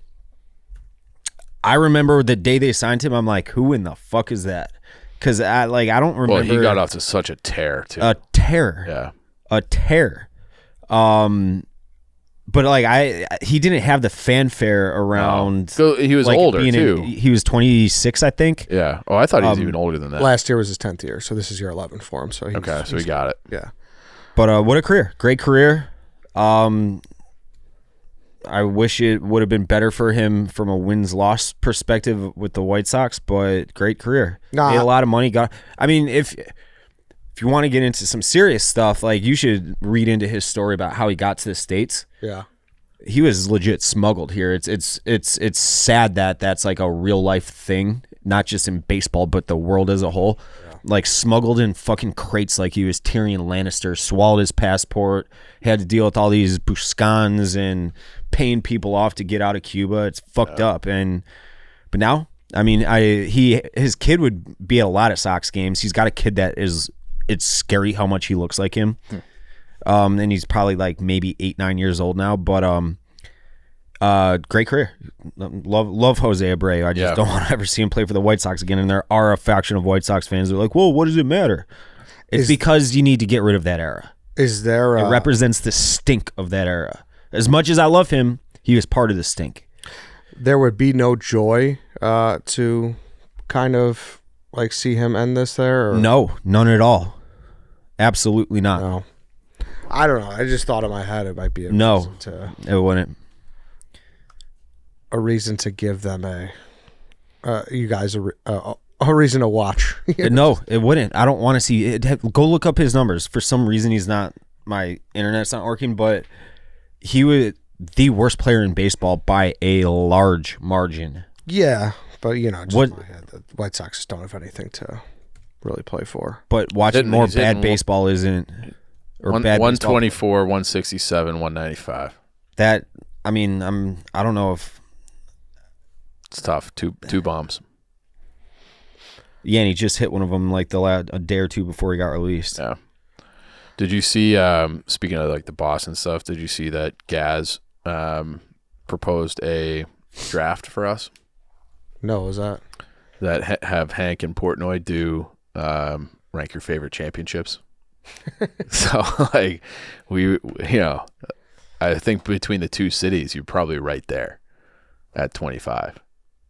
I remember the day they signed him. I'm like, who in the fuck is that? Because I don't remember. Well, he got off to such a tear too. a tear. Yeah. A tear. But he didn't have the fanfare around. So he was older being too. He was 26, I think. Yeah. Oh, I thought he was even older than that. Last year was his 10th year, so this is year 11 for him. So Okay, so he got it. yeah. But what a career. Great career. I wish it would have been better for him from a wins-loss perspective with the White Sox, but great career. Nah. Made a lot of money. If you want to get into some serious stuff, you should read into his story about how he got to the States. Yeah. He was legit smuggled here. It's sad that that's a real life thing, not just in baseball but the world as a whole. Smuggled in fucking crates like he was Tyrion Lannister, swallowed his passport, had to deal with all these Buscans and paying people off to get out of Cuba. It's fucked up. But now, his kid would be at a lot of Sox games. He's got a kid it's scary how much he looks like him. And he's probably maybe 8-9 years old now, but great career. Love Jose Abreu. I just don't want to ever see him play for the White Sox again. And there are a faction of White Sox fans that are like, "Whoa, what does it matter?" It's because you need to get rid of that era. Is there It represents the stink of that era. As much as I love him, he was part of the stink. There would be no joy to kind of like see him end this there? Or? No, none at all. Absolutely not. No. I don't know. I just thought in my head it might be it wouldn't. A reason to give them you guys a reason to watch. No, it wouldn't. I don't want to see it. Go look up his numbers. For some reason, he's not. My internet's not working, but he was the worst player in baseball by a large margin. Yeah, but just in my head, the White Sox just don't have anything to really play for. But watching more bad baseball isn't. Or bad 124, 167, 195. That I don't know if it's tough. Two bombs. Yeah, and he just hit one of them like a day or two before he got released. Yeah. Did you see? Speaking of like the Boston stuff, did you see that Gaz proposed a draft for us? No, was that have Hank and Portnoy do rank your favorite championships? So like I think between the two cities, you're probably right there at 25.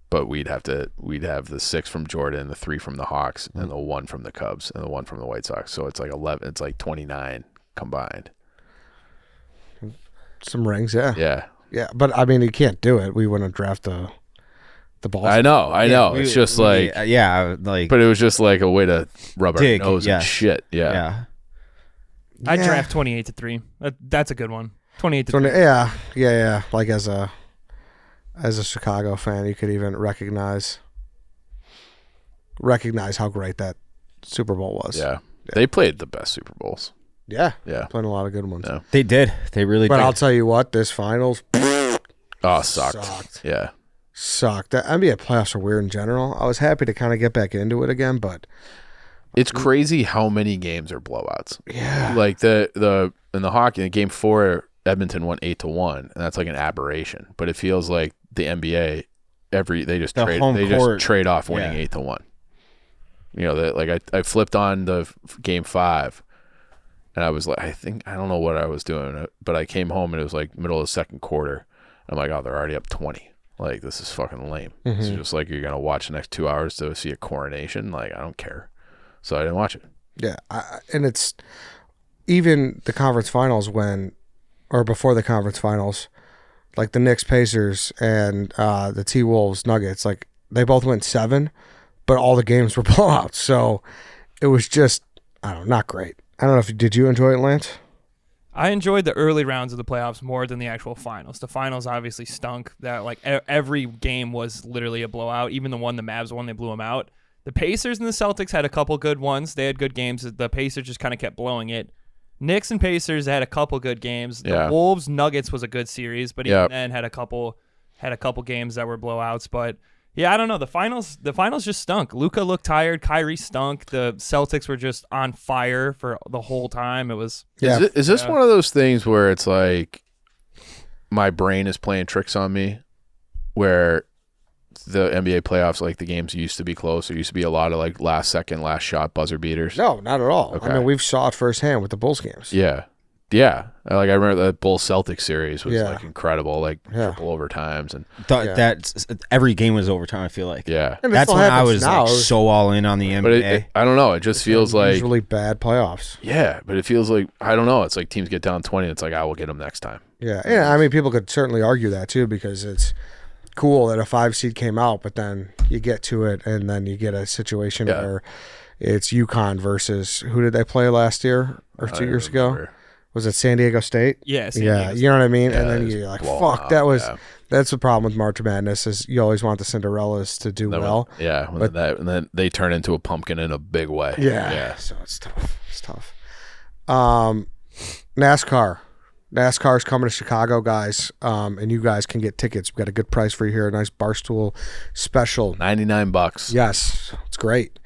But we'd have the 6 from Jordan, the 3 from the Hawks, and the 1 from the Cubs, and the 1 from the White Sox. So it's like 11. It's like 29 combined. Some rings, yeah. Yeah. But you can't do it. We wouldn't draft the Boston. I know. It's just like But it was just like a way to rub our nose and shit. Yeah. I'd draft 28-3. That's a good one. 28-3. Yeah. Like as a Chicago fan, you could even recognize how great that Super Bowl was. Yeah. They played the best Super Bowls. Yeah. Yeah. Playing a lot of good ones. Yeah. They did. They really did. But I'll tell you what, this finals sucked. Yeah. Sucked. The NBA playoffs are weird in general. I was happy to kind of get back into it again, but it's crazy how many games are blowouts. Yeah. Like in the hockey, in game 4, Edmonton won 8-1, and that's like an aberration. But it feels like the NBA they just trade off winning 8-1. I flipped on the game 5, and I was like, I don't know what I was doing, but I came home and it was like middle of the second quarter. I'm like, oh, they're already up 20. Like, this is fucking lame. Mm-hmm. It's just like you're gonna watch the next 2 hours to see a coronation. Like, I don't care. So I didn't watch it. Yeah, and it's even the conference finals before the conference finals, like the Knicks, Pacers, and the T-Wolves, Nuggets, like they both went 7, but all the games were blowouts. So it was just, not great. I don't know did you enjoy it, Lance? I enjoyed the early rounds of the playoffs more than the actual finals. The finals obviously stunk. That every game was literally a blowout. Even the Mavs won, they blew them out. The Pacers and the Celtics had a couple good ones. They had good games. The Pacers just kind of kept blowing it. Knicks and Pacers had a couple good games. The Wolves Nuggets was a good series, but even then had a couple games that were blowouts. But yeah, I don't know. The finals just stunk. Luka looked tired. Kyrie stunk. The Celtics were just on fire for the whole time. It was. Yeah. Is this one of those things where it's like my brain is playing tricks on me, where the NBA playoffs, like the games used to be close. There used to be a lot of like last second, last shot buzzer beaters. No, not at all. Okay. We've saw it firsthand with the Bulls games. Yeah. Like I remember that Bulls Celtics series was like incredible, like triple overtimes and that's every game was overtime. I feel like yeah. And that's when I was so all in on the NBA. But I don't know. It just feels like usually bad playoffs. Yeah, but it feels like I don't know. It's like teams get down 20. It's like I will get them next time. Yeah. People could certainly argue that too because it's cool that a 5 seed came out, but then you get to it and then you get a situation where it's UConn versus who did they play last year or 2 years ago? Was it San Diego State? Yeah, you know what I mean? And then you're like, fuck, that's the problem with March Madness is you always want the Cinderellas to do well. And then they turn into a pumpkin in a big way. Yeah. So it's tough. NASCAR. NASCAR's coming to Chicago, guys, and you guys can get tickets. We've got a good price for you here, a nice Barstool special. $99. Yes, it's great.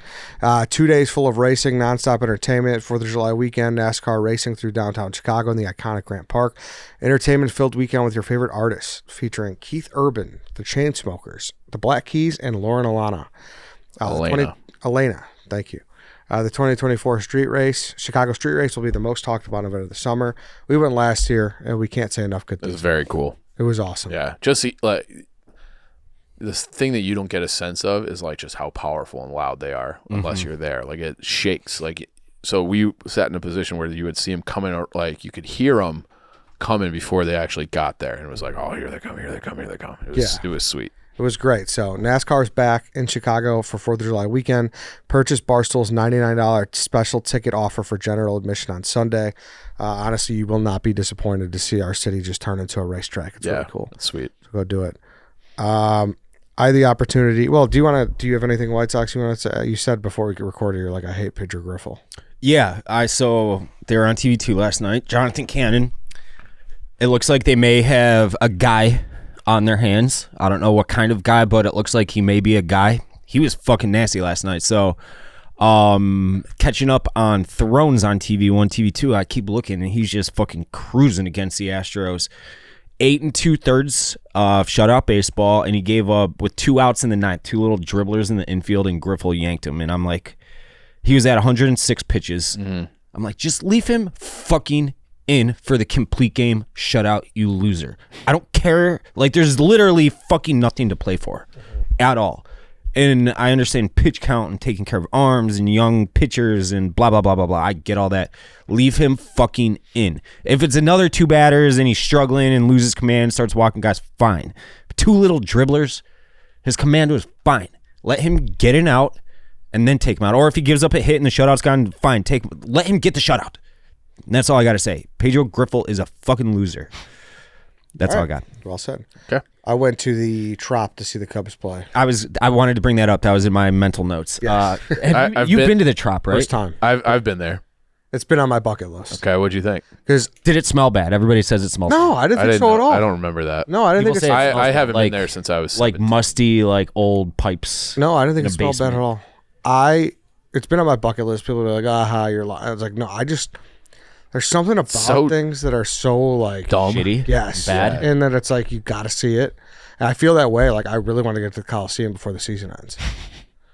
2 days full of racing, nonstop entertainment, 4th of July weekend, NASCAR racing through downtown Chicago in the iconic Grant Park. Entertainment-filled weekend with your favorite artists, featuring Keith Urban, the Chainsmokers, the Black Keys, and Lauren Alana. Elena, thank you. The 2024 street race, Chicago street race, will be the most talked about event of the summer. We went last year, and we can't say enough good It things. was very cool. It was awesome. Yeah, just like this thing that you don't get a sense of is like just how powerful and loud they are unless you're there. Like it shakes. Like so, we sat in a position where you would see them coming, like you could hear them coming before they actually got there, and it was like, oh, here they come, here they come, here they come. It was sweet. It was great. So NASCAR's back in Chicago for 4th of July weekend. Purchase Barstool's $99 special ticket offer for general admission on Sunday. Honestly, you will not be disappointed to see our city just turn into a racetrack. It's really cool. That's sweet. So go do it. I had the opportunity. Well, do you have anything White Sox you want to say? You said before we recorded, you're like, I hate Pedro Griffel. Yeah, so they were on TV too last night. Jonathan Cannon. It looks like they may have a guy on their hands. I don't know what kind of guy, but it looks like he may be a guy. He was fucking nasty last night. So catching up on Thrones on TV1, TV2, I keep looking, and he's just fucking cruising against the Astros. 8 2/3 shutout baseball, and he gave up with 2 outs in the ninth, 2 little dribblers in the infield, and Griffel yanked him. And I'm like, he was at 106 pitches. I'm like, just leave him fucking in for the complete game shutout, you loser. I don't care. Like, there's literally fucking nothing to play for at all. And I understand pitch count and taking care of arms and young pitchers and blah, blah, blah, blah, blah. I get all that. Leave him fucking in. If it's another 2 batters and he's struggling and loses command, starts walking guys, fine. 2 little dribblers, his command was fine. Let him get an out and then take him out. Or if he gives up a hit and the shutout's gone, fine. Let him get the shutout. And that's all I got to say. Pedro Griffel is a fucking loser. That's all I got. Well said. Okay. I went to the Trop to see the Cubs play. I wanted to bring that up. That was in my mental notes. Yes. You've been to the Trop, right? First time. I've been there. It's been on my bucket list. Okay, what'd you think? Because Did it smell bad? Everybody says it smells no, bad. I didn't think so know, at all. I don't remember that. No, I didn't People think say it's. it smells I haven't like- been there since I was like 17. musty, like old pipes. No, I didn't think in it a smelled bad at basement. all. It's been on my bucket list. People are like, aha, you're lying. I was like, no, there's something about So things that are so like dumb. Shitty. yes, Bad. and then it's like you got to see it. And I feel that way. Like I really want to get to the Coliseum before the season ends.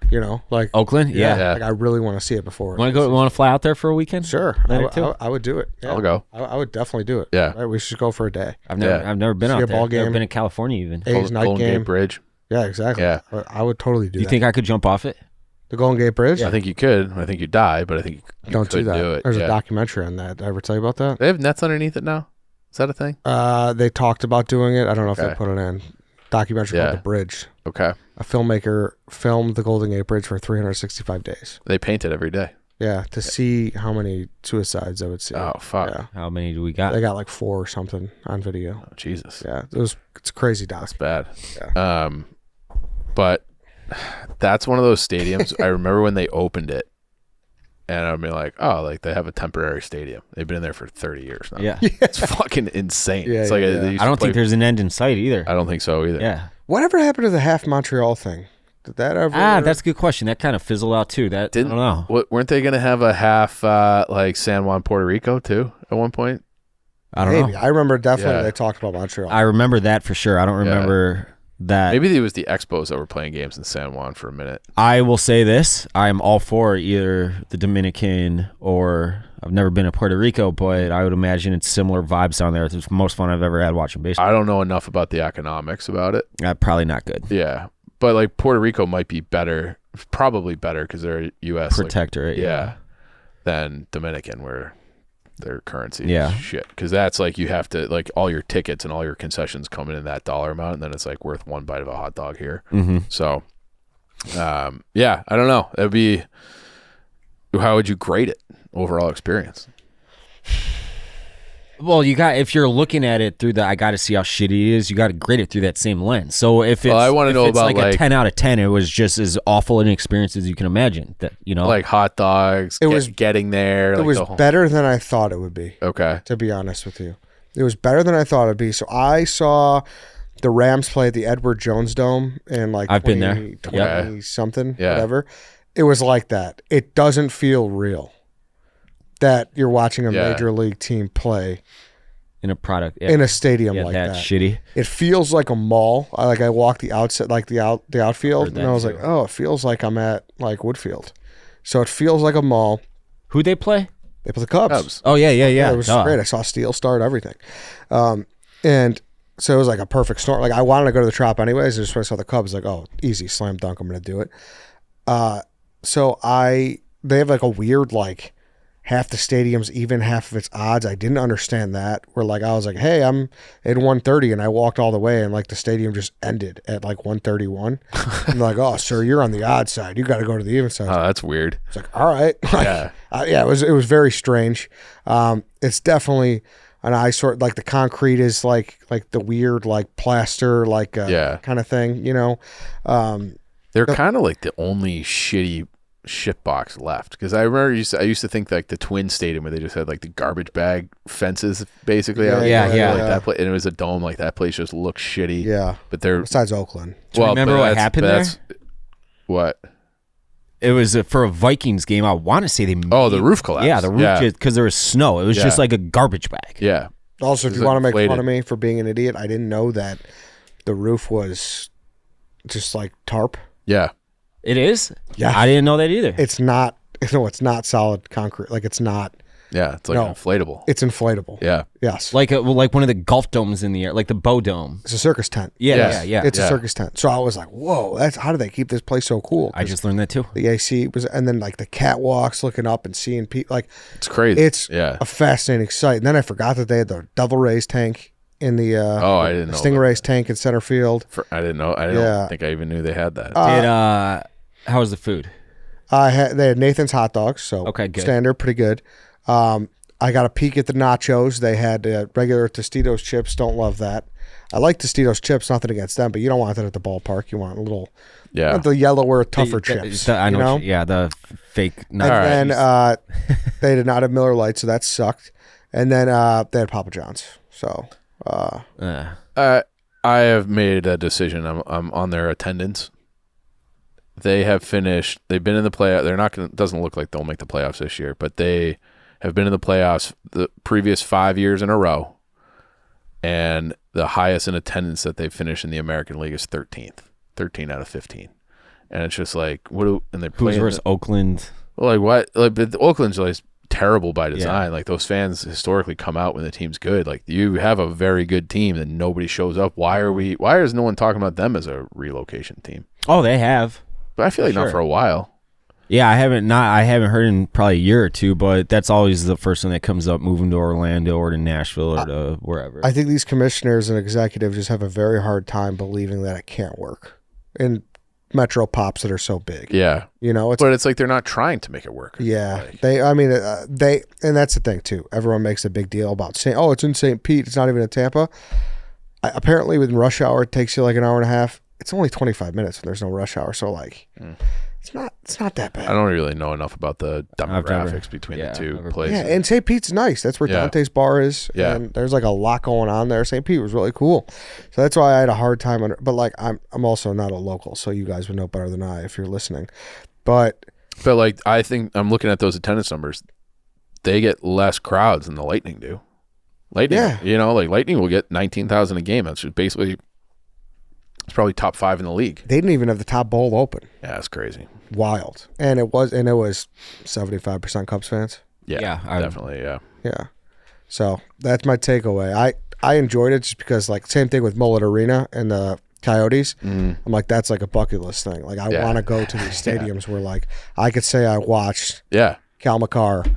You know, like Oakland? Yeah. like I really want to see it before. Want to go? Want to fly out there for a weekend? Sure, Night or two? I would do it. Yeah. I'll go. I would definitely do it. Yeah. Right, we should go for a day. I've never been See out a there. ball Never game. been in California even. A's night Golden game. Gate Bridge. Yeah, exactly. Yeah. I would totally do Do you that. think I could jump off it? The Golden Gate Bridge? I think you could. I think you die, but I think you Don't could do that. do it. There's yeah. a documentary on that. Did I ever tell you about that? They have nets underneath it now. Is that a thing? They talked about doing it. I don't know if they Okay. put it in. Documentary Yeah. called The Bridge. Okay. A filmmaker filmed the Golden Gate Bridge for 365 days. They paint it every day. Yeah, to see how many suicides I would see. Oh fuck. Yeah. How many do we got? They got like 4 or something on video. Oh, Jesus. Yeah, it's a crazy doc. Bad. Yeah. But that's one of those stadiums. I remember when they opened it, and I'd be like, oh, like they have a temporary stadium. They've been in there for 30 years now. Yeah. It's fucking insane. Yeah, It's like yeah, they yeah. used I to don't play- think there's an end in sight either. I don't think so either. Yeah. Whatever happened to the half Montreal thing? Did that ever? That's a good question. That kind of fizzled out too. I don't know. Weren't they gonna have a half like San Juan, Puerto Rico too at one point? I don't Maybe. know. I remember definitely Yeah. they talked about Montreal. I remember that for sure. I don't remember that. Maybe it was the Expos that were playing games in San Juan for a minute. I will say this. I am all for either the Dominican or I've never been to Puerto Rico, but I would imagine it's similar vibes down there. It's the most fun I've ever had watching baseball. I don't know enough about the economics about it. Probably not good. Yeah, but like Puerto Rico might be better, probably better because they're a U.S. Protectorate. yeah, than Dominican where their currency Yeah. is shit. Because that's like you have to like all your tickets and all your concessions come in that dollar amount, and then it's like worth one bite of a hot dog here. Mm-hmm. So, yeah, I don't know. It'd be how would you grade it overall experience? Well, if you're looking at it through I got to see how shitty it is. You got to grade it through that same lens. So if it's, I wanna if know it's about, like a like- 10 out of 10, it was just as awful an experience as you can imagine. That Like hot dogs, It was- getting there. it like was the whole- better than I thought it would be. Okay. To be honest with you, it was better than I thought it'd be. So I saw the Rams play at the Edward Jones Dome in like I've been there. 20 something, Yeah. whatever. It was like that. It doesn't feel real that you're watching a Yeah. major league team play in a product in a stadium like that's that. shitty. It feels like a mall. I walked the outset, like the outfield, Heard and that I was too. like, oh, it feels like I'm at like Woodfield. So it feels like a mall. Who'd they play? They play the Cubs. Cubs. Oh, yeah. It was great. I saw Steele start, everything. And so it was like a perfect storm. Like I wanted to go to the Trop anyways. And just when I saw the Cubs, like, oh, easy, slam dunk. I'm going to do it. So they have like a weird, like half the stadium's even, half of its odds. I didn't understand that. Where like, I was like, hey, I'm in 130 and I walked all the way and like the stadium just ended at like 131. I'm like, oh, sir, you're on the odd side. You got to go to the even side. Oh, that's weird. It's like, all right. Yeah. Yeah, it was very strange. It's definitely an eyesore. Like the concrete is like the weird like plaster like kind of thing, you know. They're kind of like the only shitty shitbox left, because I remember I used to think like the Twin Stadium where they just had like the garbage bag fences basically. Yeah. Like that place, and it was a dome. Like that place just looked shitty. Yeah, but they're besides Oakland. Do you remember what happened there? What? It was for a Vikings game. I want to say they. The roof collapsed. Yeah, the roof because there was snow. It was just like a garbage bag. Yeah. Also, if you want to make fun of me for being an idiot, I didn't know that the roof was just like tarp. Yeah. It is? Yeah. I didn't know that either. It's not. No, it's not solid concrete. Like it's not. Yeah, it's like inflatable. It's inflatable. Yeah. Yes. like one of the golf domes in the air, like the Bow Dome. It's a circus tent. Yeah. It's a circus tent. So I was like, whoa, how do they keep this place so cool? I just learned that too. The AC was, and then like the catwalks looking up and seeing people. Like It's crazy. it's a fascinating sight. And then I forgot that they had the Devil Rays tank in the I didn't know Stingray's tank in center field. I didn't know. I don't think I even knew they had that. How was the food? They had Nathan's hot dogs, so Okay, good. standard, pretty good. I got a peek at the nachos. They had regular Tostitos chips. Don't love that. I like Tostitos chips. Nothing against them, but you don't want that at the ballpark. You want a little, the yellower, tougher chips. I know. You know? The fake. And then they did not have Miller Lite, so that sucked. And then they had Papa John's. So I have made a decision. I'm on their attendance. They have finished. They've been in the playoff. They're not going. Doesn't look like they'll make the playoffs this year, but they have been in the playoffs the previous 5 years in a row, and the highest in attendance that they've finished in the American League is 13th, 13 out of 15, and it's just like and they play versus Oakland. Like what? Like but Oakland's like terrible by design. Like those fans historically come out when the team's good. Like you have a very good team and nobody shows up. Why is no one talking about them as a relocation team? Oh, they have. But I feel like not for a while. Yeah, I haven't heard in probably a year or two, but that's always the first one that comes up, moving to Orlando or to Nashville or to wherever. I think these commissioners and executives just have a very hard time believing that it can't work in metro pops that are so big. Yeah. You know, but it's like they're not trying to make it work. Yeah. And that's the thing too. Everyone makes a big deal about saying, oh, it's in St. Pete. It's not even in Tampa. Apparently within rush hour, it takes you like an hour and a half. It's only 25 minutes when there's no rush hour. So like, it's not that bad. I don't really know enough about the demographics between the two places. Yeah, and St. Pete's nice. That's where Dante's bar is. Yeah. And there's like a lot going on there. St. Pete was really cool. So that's why I had a hard time but like I'm also not a local, so you guys would know better than I if you're listening. But like I think I'm looking at those attendance numbers. They get less crowds than the Lightning do. Lightning, like Lightning will get 19,000 a game. That's just basically it's probably top 5 in the league. They didn't even have the top bowl open. Yeah, that's crazy. Wild. And it was 75% Cubs fans. Yeah, definitely. Yeah. Yeah. So that's my takeaway. I enjoyed it just because like same thing with Mullet Arena and the Coyotes. I'm like, that's like a bucket list thing. Like I want to go to these stadiums where like I could say I watched Cal McCarr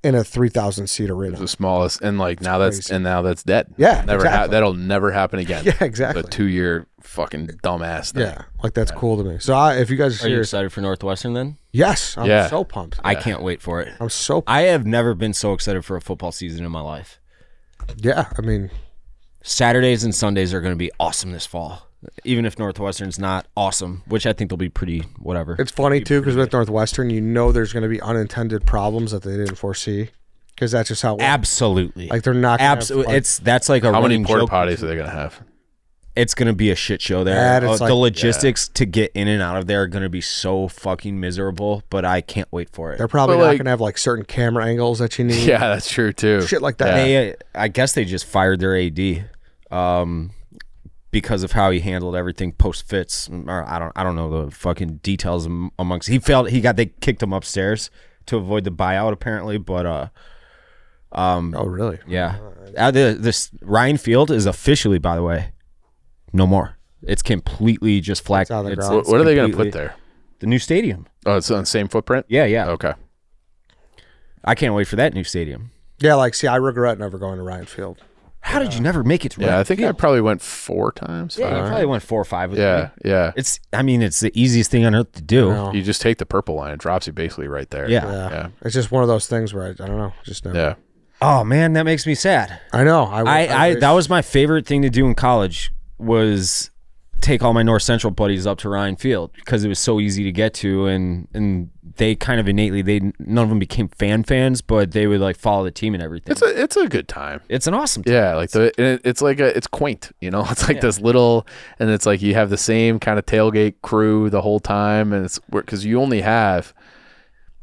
in a 3,000 seat arena. It's the smallest, and like now that's dead. Yeah, that'll never happen again. Yeah, exactly. The 2-year fucking dumbass thing. Yeah, like that's cool to me. So if you guys are serious, you excited for Northwestern then? Yes, I'm so pumped. I can't wait for it. I'm so. I have never been so excited for a football season in my life. Yeah, I mean, Saturdays and Sundays are going to be awesome this fall. Even if Northwestern's not awesome, which I think they'll be pretty whatever. It's funny too because with Northwestern, there's going to be unintended problems that they didn't foresee because that's just how. Absolutely, like they're not. Absolutely, that's like a how running many porta joke. potties are they going to have? It's going to be a shit show there. The logistics to get in and out of there are going to be so fucking miserable, but I can't wait for it. They're probably not going to have like certain camera angles that you need. Yeah, that's true too. Shit like that. I guess they just fired their AD. because of how he handled everything post Fitz. Or I don't know the fucking details amongst. They kicked him upstairs to avoid the buyout apparently, but Oh, really? yeah. This Ryan Field is officially, by the way, no more. It's completely just flat. It's on the ground. What are they going to put there? The new stadium. Oh, it's on the same footprint? Yeah. Okay. I can't wait for that new stadium. Yeah, like, see, I regret never going to Ryan Field. How did you never make it to Yeah, Ryan I think I Field? probably went 4 times. Yeah, I probably went 4 or 5 with me. Yeah. It's the easiest thing on earth to do. No. You just take the purple line. It drops you basically right there. Yeah. It's just one of those things where I don't know. Just never. Yeah. Oh man, that makes me sad. I know. I that was my favorite thing to do in college was take all my North Central buddies up to Ryan Field because it was so easy to get to, and they kind of innately none of them became fans, but they would like follow the team and everything. It's a good time. It's an awesome time. Yeah, like it's quaint, you know. It's like this little, and it's like you have the same kind of tailgate crew the whole time, and it's because you only have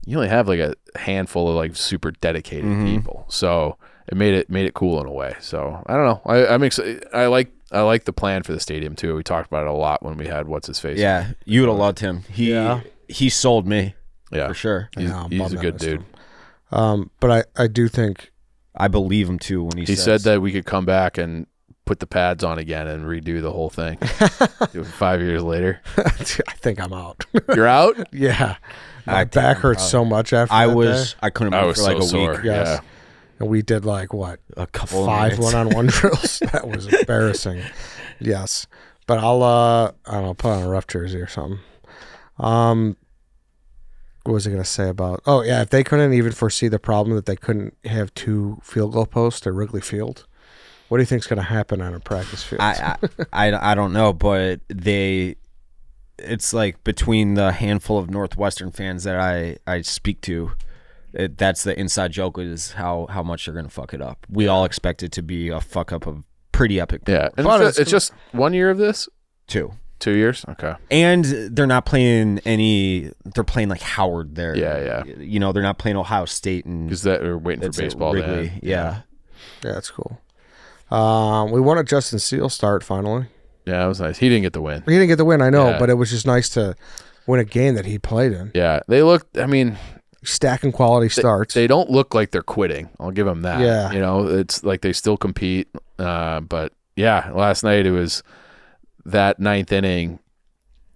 like a handful of like super dedicated people, so it made it cool in a way. So I don't know. I'm excited. I like the plan for the stadium too. We talked about it a lot when we had what's his face. Yeah, you would have loved him. He sold me. Yeah, for sure. He's a good dude. But I do think I believe him too when he said that we could come back and put the pads on again and redo the whole thing. 5 years later, I think I'm out. You're out. Yeah, my back hurts so much after I that day. couldn't move for like so a sore. week. Yes. Yeah. And we did like what A couple 5 of minutes. one-on-one drills. That was embarrassing. Yes, but I'll I don't know, put on a rough jersey or something. What was I going to say about? Oh yeah, if they couldn't even foresee the problem that they couldn't have 2 field goal posts at Wrigley Field, what do you think's going to happen on a practice field? I don't know, but it's like between the handful of Northwestern fans that I speak to, that's the inside joke is how much they're gonna fuck it up. We all expect it to be a fuck up of pretty epic. Yeah, and But it's just 1 year of this. 2 years. Okay. And they're not playing they're playing like Howard there. Yeah. You know, they're not playing Ohio State and Because that we're waiting for it's at baseball. to Wrigley. end. Yeah. Yeah, that's cool. We won a Justin Seal start finally. Yeah, it was nice. He didn't get the win. He didn't get the win, I know, Yeah. but it was just nice to win a game that he played in. Yeah, they looked. I mean, Stacking quality starts. they don't look like they're quitting. I'll give them that. Yeah. You know, it's like they still compete. But yeah, last night it was that 9th inning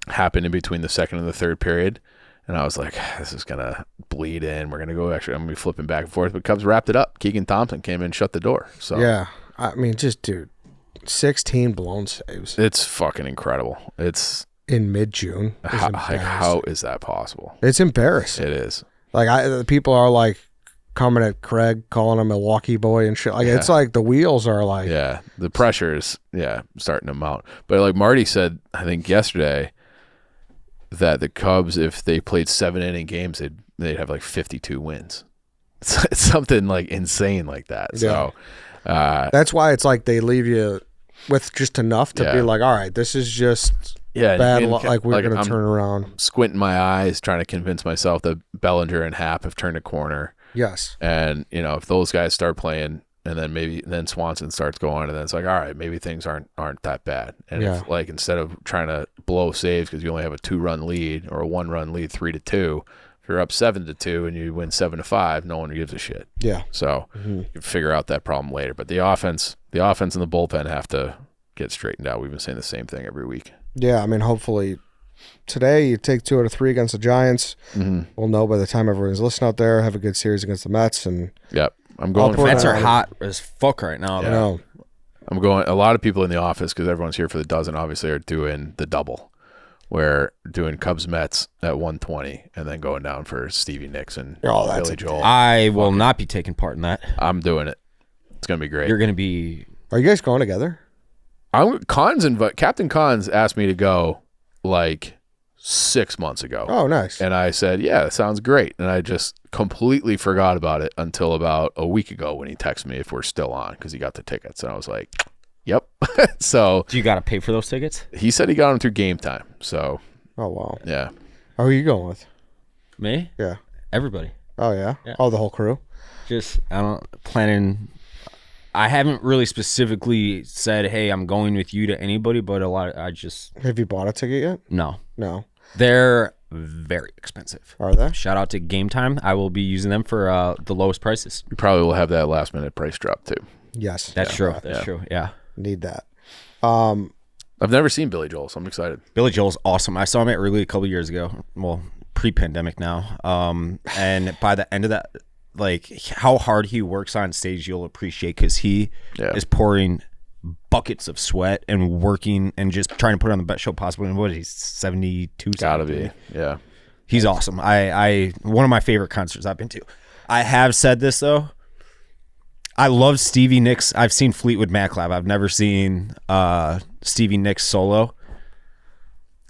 happened in between the second and the third period. And I was like, this is going to bleed in. We're going to go extra. I'm going to be flipping back and forth. But Cubs wrapped it up. Keegan Thompson came in and shut the door. So Yeah. I mean, just, dude, 16 blown saves it's fucking incredible. It's in mid-June. how is that possible? It's embarrassing. It is. Like, people are, like, coming at Craig, calling him a Milwaukee boy and shit. Like, it's like the wheels are, like... Yeah, the pressure is, starting to mount. But like Marty said, I think yesterday, that the Cubs, if they played 7-inning games, they'd have like 52 wins. It's something like insane like that. So that's why it's like they leave you with just enough to be like, all right, this is just bad luck. Like, we're going to turn around. Squinting my eyes, trying to convince myself that Bellinger and Happ have turned a corner. Yes. And, if those guys start playing, and then Swanson starts going, and then it's like, all right, maybe things aren't that bad. And if, like, instead of trying to blow saves because you only have a 2-run lead or a 1-run lead, 3-2, if you're up 7-2 and you win 7-5, no one gives a shit. Yeah. So you can figure out that problem later. But the offense and the bullpen have to get straightened out. We've been saying the same thing every week. Yeah, I mean, hopefully today you take 2 out of 3 against the Giants. Mm-hmm. We'll know by the time everyone's listening out there. Have a good series against the Mets, and Yep, I'm going. Mets are hot as fuck right now. I know. I'm going. A lot of people in the office, because everyone's here for the dozen, obviously, are doing the double, where doing Cubs Mets at 1:20 and then going down for Stevie Nicks and Billy Joel. I will not be taking part in that. I'm doing it. It's gonna be great. You're gonna be. Are you guys going together? Captain Cons asked me to go like 6 months ago. Oh, nice. And I said, yeah, that sounds great. And I just completely forgot about it until about a week ago when he texted me if we're still on, because he got the tickets. And I was like, yep. So Do you got to pay for those tickets? he said he got them through Game Time. So Oh, wow. yeah. Who are you going with? Me? Yeah. Everybody. Oh, yeah? Yeah. Oh, the whole crew? Just planning I haven't really specifically said, hey, I'm going with you to anybody, but Have you bought a ticket yet? No. They're very expensive. Are they? Shout out to Game Time. I will be using them for the lowest prices. You probably will have that last minute price drop too. Yes. That's true. That's true. Yeah. Need that. I've never seen Billy Joel, so I'm excited. Billy Joel's awesome. I saw him at Wrigley a couple years ago. Well, pre-pandemic now. And by the end of that, like how hard he works on stage, you'll appreciate because he is pouring buckets of sweat and working and just trying to put on the best show possible. And what is he, 72? Gotta be. Yeah. He's awesome. I one of my favorite concerts I've been to. I have said this though. I love Stevie Nicks. I've seen Fleetwood Mac live. I've never seen Stevie Nicks solo.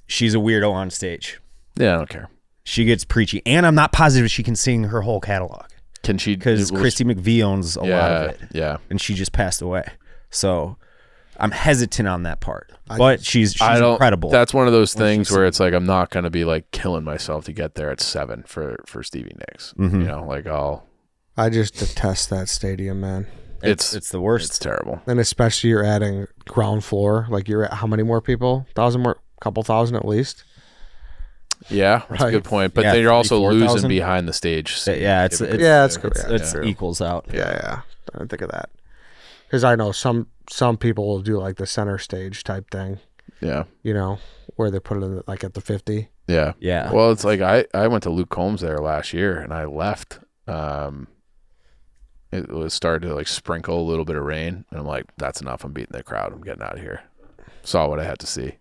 She's a weirdo on stage. Yeah, I don't care. She gets preachy. And I'm not positive she can sing her whole catalog. Can she? Because Christy McVie owns a lot of it. Yeah. And she just passed away. So I'm hesitant on that part. But she's incredible. That's one of those things where it's like I'm not going to be like killing myself to get there at 7 for Stevie Nicks. Mm-hmm. You know, like I just detest that stadium, man. It's the worst. It's terrible. And especially you're adding ground floor. Like you're at how many more people? 1,000 more? Couple thousand at least? Yeah, that's a good point. But Yeah, then you're also 34,000. losing behind the stage. Yeah, it's good. It equals out. Yeah. I didn't think of that. Because I know some people will do like the center stage type thing. Yeah. You know, where they put it in like at the 50. Yeah. Yeah. Well, it's like I went to Luke Combs there last year and I left. It was started to like sprinkle a little bit of rain and I'm like, that's enough. I'm beating the crowd. I'm getting out of here. Saw what I had to see.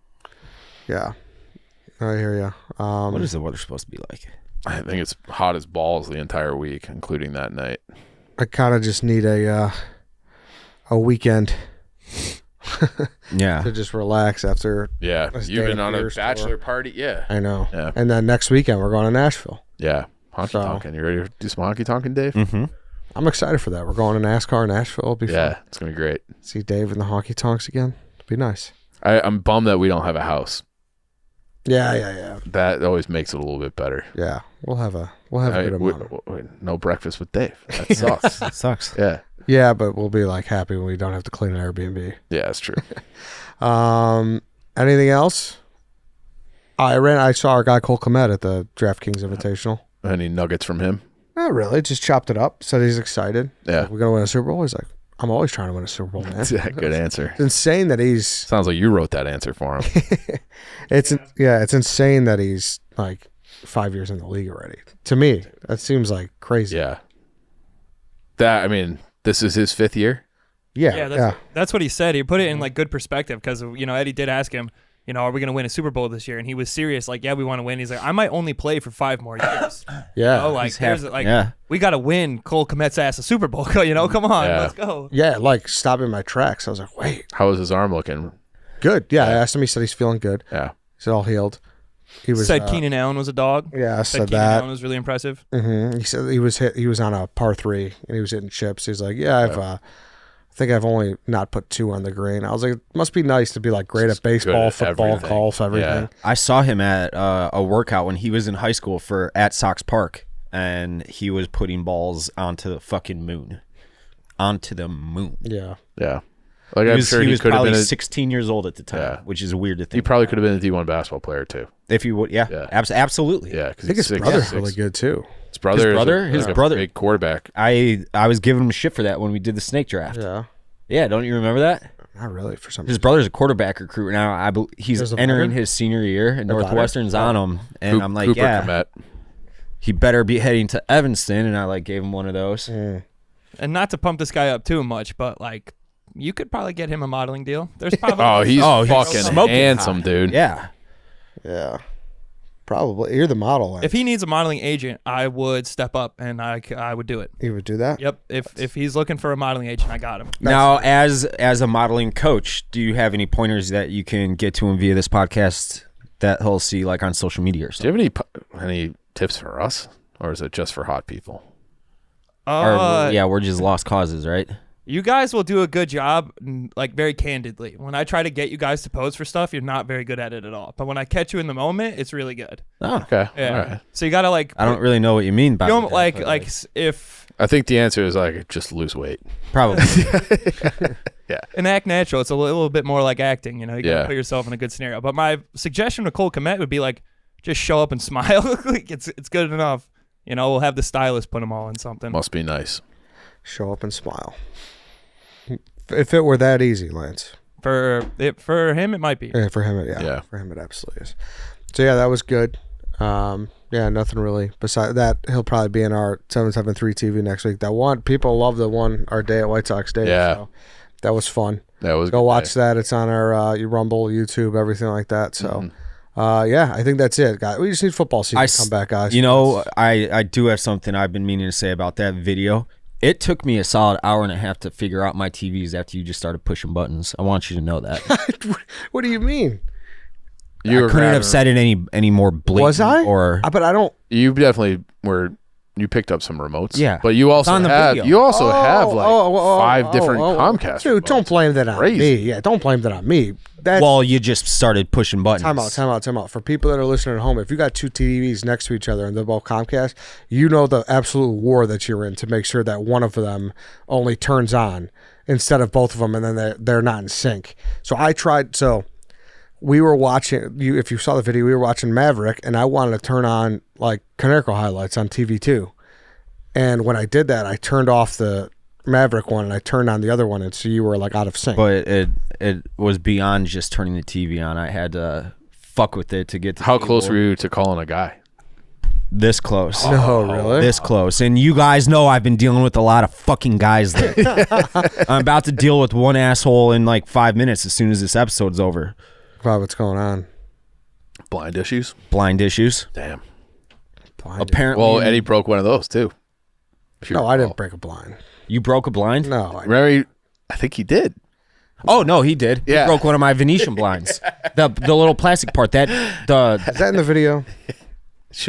Yeah. I hear you. What is the weather supposed to be like? I think it's hot as balls the entire week, including that night. I kind of just need a weekend Yeah. to just relax after. Yeah. Let's You've stay been at on a Beer's bachelor store. party? Yeah. I know. Yeah. And then next weekend we're going to Nashville. Yeah. Honky tonkin'. You ready to do some honky tonkin', Dave? Mm-hmm. I'm excited for that. We're going to NASCAR in Nashville. It'll be Yeah. fun. It's going to be great. See Dave in the honky tonks again. It'll be nice. I'm bummed that we don't have a house. Yeah. That always makes it a little bit better. Yeah. We'll have a good amount. No breakfast with Dave. That sucks. It sucks. Yeah. Yeah, but we'll be like happy when we don't have to clean an Airbnb. Yeah, that's true. Anything else? I saw our guy Cole Kmet at the DraftKings Invitational. Any nuggets from him? Not really. Just chopped it up. Said he's excited. Yeah. Like, we're gonna win a Super Bowl. He's like, I'm always trying to win a Super Bowl, man. Yeah, good answer. It's insane that he's. Sounds like you wrote that answer for him. It's insane that he's like 5 years in the league already. To me, that seems like crazy. Yeah. This is his 5th year. Yeah. That's what he said. He put it in like good perspective because Eddie did ask him, are we going to win a Super Bowl this year? And he was serious, like, yeah, we want to win. He's like, I might only play for 5 more years. Yeah. We got to win Cole Kmet's ass a Super Bowl. Come on, let's go. Yeah, like stopping my tracks. I was like, wait. How was his arm looking? Good. Yeah, I asked him. He said he's feeling good. Yeah. He's all healed. He was said Keenan Allen was a dog. Yeah, I said Keenan that. Allen was really impressive. Mm-hmm. He said he was on a par 3 and he was hitting chips. He's like, I think I've only not put 2 on the green. I was like, it must be nice to be like great at baseball, at football, everything. golf, everything. Yeah. I saw him at a workout when he was in high school at Sox Park, and he was putting balls onto the fucking moon. Onto the moon. Yeah. Yeah. Like I'm sure he he was could have probably been. 16 years old at the time, which is weird to He think. probably could have been a D1 basketball player too. If he would, Yeah. absolutely. Yeah, I because think his brother's really good too. His brother, his is a brother- big quarterback. I was giving him shit for that when we did the snake draft. Yeah. Yeah, don't you remember that? Not really for some His reason. brother's a quarterback recruit now. He's There's a entering veteran? his senior year, and Northwestern's on him. And I'm like, Cooper yeah, Kmet. he better be heading to Evanston. And I gave him one of those. Mm. And not to pump this guy up too much, but like you could probably get him a modeling deal. There's probably He's he's fucking smoking handsome, hot. dude. Yeah. Yeah. Probably. You're the model. If he needs a modeling agent, I would step up and I would do it. You would do that? Yep. If he's looking for a modeling agent, I got him. Now, as a modeling coach, do you have any pointers that you can get to him via this podcast that he'll see like on social media or Do you something? have any tips for us, or is it just for hot people? Or, we're just lost causes, right? You guys will do a good job, like very candidly. When I try to get you guys to pose for stuff, you're not very good at it at all. But when I catch you in the moment, it's really good. Oh, Okay. Yeah. All right. So you gotta like. I don't really know what you mean by You know, that, like but, like if I think the answer is like just lose weight. probably. and act natural. It's a little bit more like acting. You know, you gotta Yeah. put yourself in a good scenario. But my suggestion to Cole Kmet would be like, just show up and smile. Like it's good enough. You know, we'll have the stylist put them all in something. Must be nice. Show up and smile. If it were that easy, Lance. For him, it might be. Yeah, for him, Yeah. For him, it absolutely is. So yeah, that was good. Yeah, nothing really besides that. He'll probably be in our 773 TV next week. That one, people love the one our day at White Sox Day. Yeah. So that was fun. That was Go good watch day. that. It's on our Rumble, YouTube, everything like that. So, yeah, I think that's it, guys. We just need football season to come back, guys. You know, I do have something I've been meaning to say about that video. It took me a solid hour and a half to figure out my TVs after you just started pushing buttons. I want you to know that. What do you mean? You I were couldn't have grabbing- said it any more blatant. Was I? Or But I don't. You definitely were. You picked up some remotes. Yeah. But you also on the have. video. You also have like 5 different Comcast. Dude, don't remotes. blame that on Crazy. me. Yeah, don't blame that on me. That's well, you just started pushing buttons. Time out. For people that are listening at home, if you got two TVs next to each other and they're both Comcast, you know the absolute war that you're in to make sure that one of them only turns on instead of both of them, and then they're not in sync. So I tried. So we were watching. If you saw the video, we were watching Maverick, and I wanted to turn on like Connor highlights on TV2. And when I did that, I turned off the Maverick one and I turned on the other one, and so you were like out of sync. But it was beyond just turning the TV on. I had to fuck with it to get to How the close table. were you to calling a guy? This close. No, really? This close. And you guys know I've been dealing with a lot of fucking guys there. I'm about to deal with one asshole in like 5 minutes as soon as this episode's over. Wow, what's going on? Blind issues. Blind issues. Damn. Blind. Apparently, Well, Eddie broke one of those too. No, I didn't break a blind. you broke a blind? No, Remember, I think he did. Oh, no, he did. Yeah. He broke one of my Venetian blinds. The little plastic part. is that in the video?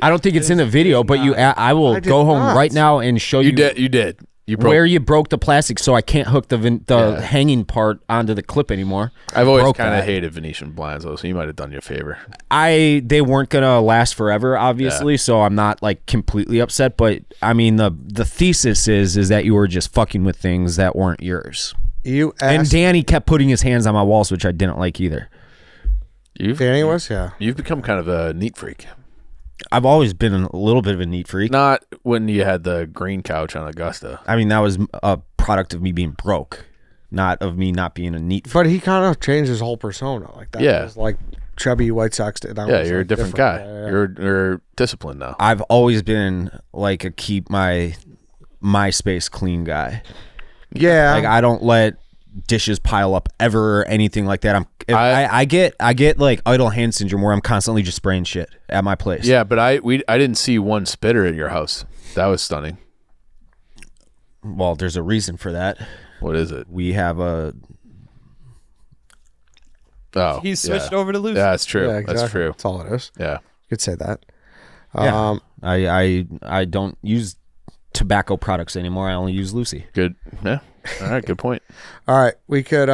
I don't think it's in the video, but I will I did go home not. right now and show you, You did. You broke. where you broke the plastic so I can't hook the hanging part onto the clip anymore. I've always broke kind of that. hated Venetian blinds though, so you might have done you a favor. They weren't gonna last forever, obviously, so I'm not like completely upset. But I mean, the thesis is that you were just fucking with things that weren't yours. You And asked. Danny kept putting his hands on my walls, which I didn't like either. Danny was, yeah. You've become kind of a neat freak. I've always been a little bit of a neat freak. Not when you had the green couch on Augusta. I mean, that was a product of me being broke, not of me not being a neat freak. But he kind of changed his whole persona. Like that Yeah. was like chubby White Sox. That Yeah, was, you're like, a different guy. Yeah. You're disciplined now. I've always been like a keep my space clean guy. Yeah. Like I don't let dishes pile up ever or anything like that. I get like idle hand syndrome where I'm constantly just spraying shit at my place. Yeah, but I didn't see one spitter at your house. That was stunning. Well, there's a reason for that. What is it? We have a Oh, He's switched yeah. over to Lucy. Yeah, that's true. Yeah, exactly. That's true. That's all it is. Yeah. You could say that. yeah. I don't use tobacco products anymore. I only use Lucy. Good. Yeah. All right. Good point. All right, we could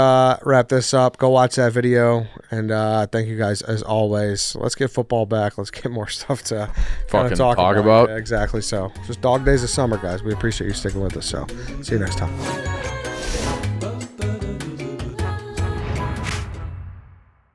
wrap this up. Go watch that video, and thank you guys as always. Let's get football back. Let's get more stuff to Fucking talk talk about. Yeah, exactly. So, just dog days of summer, guys. We appreciate you sticking with us. So, see you next time.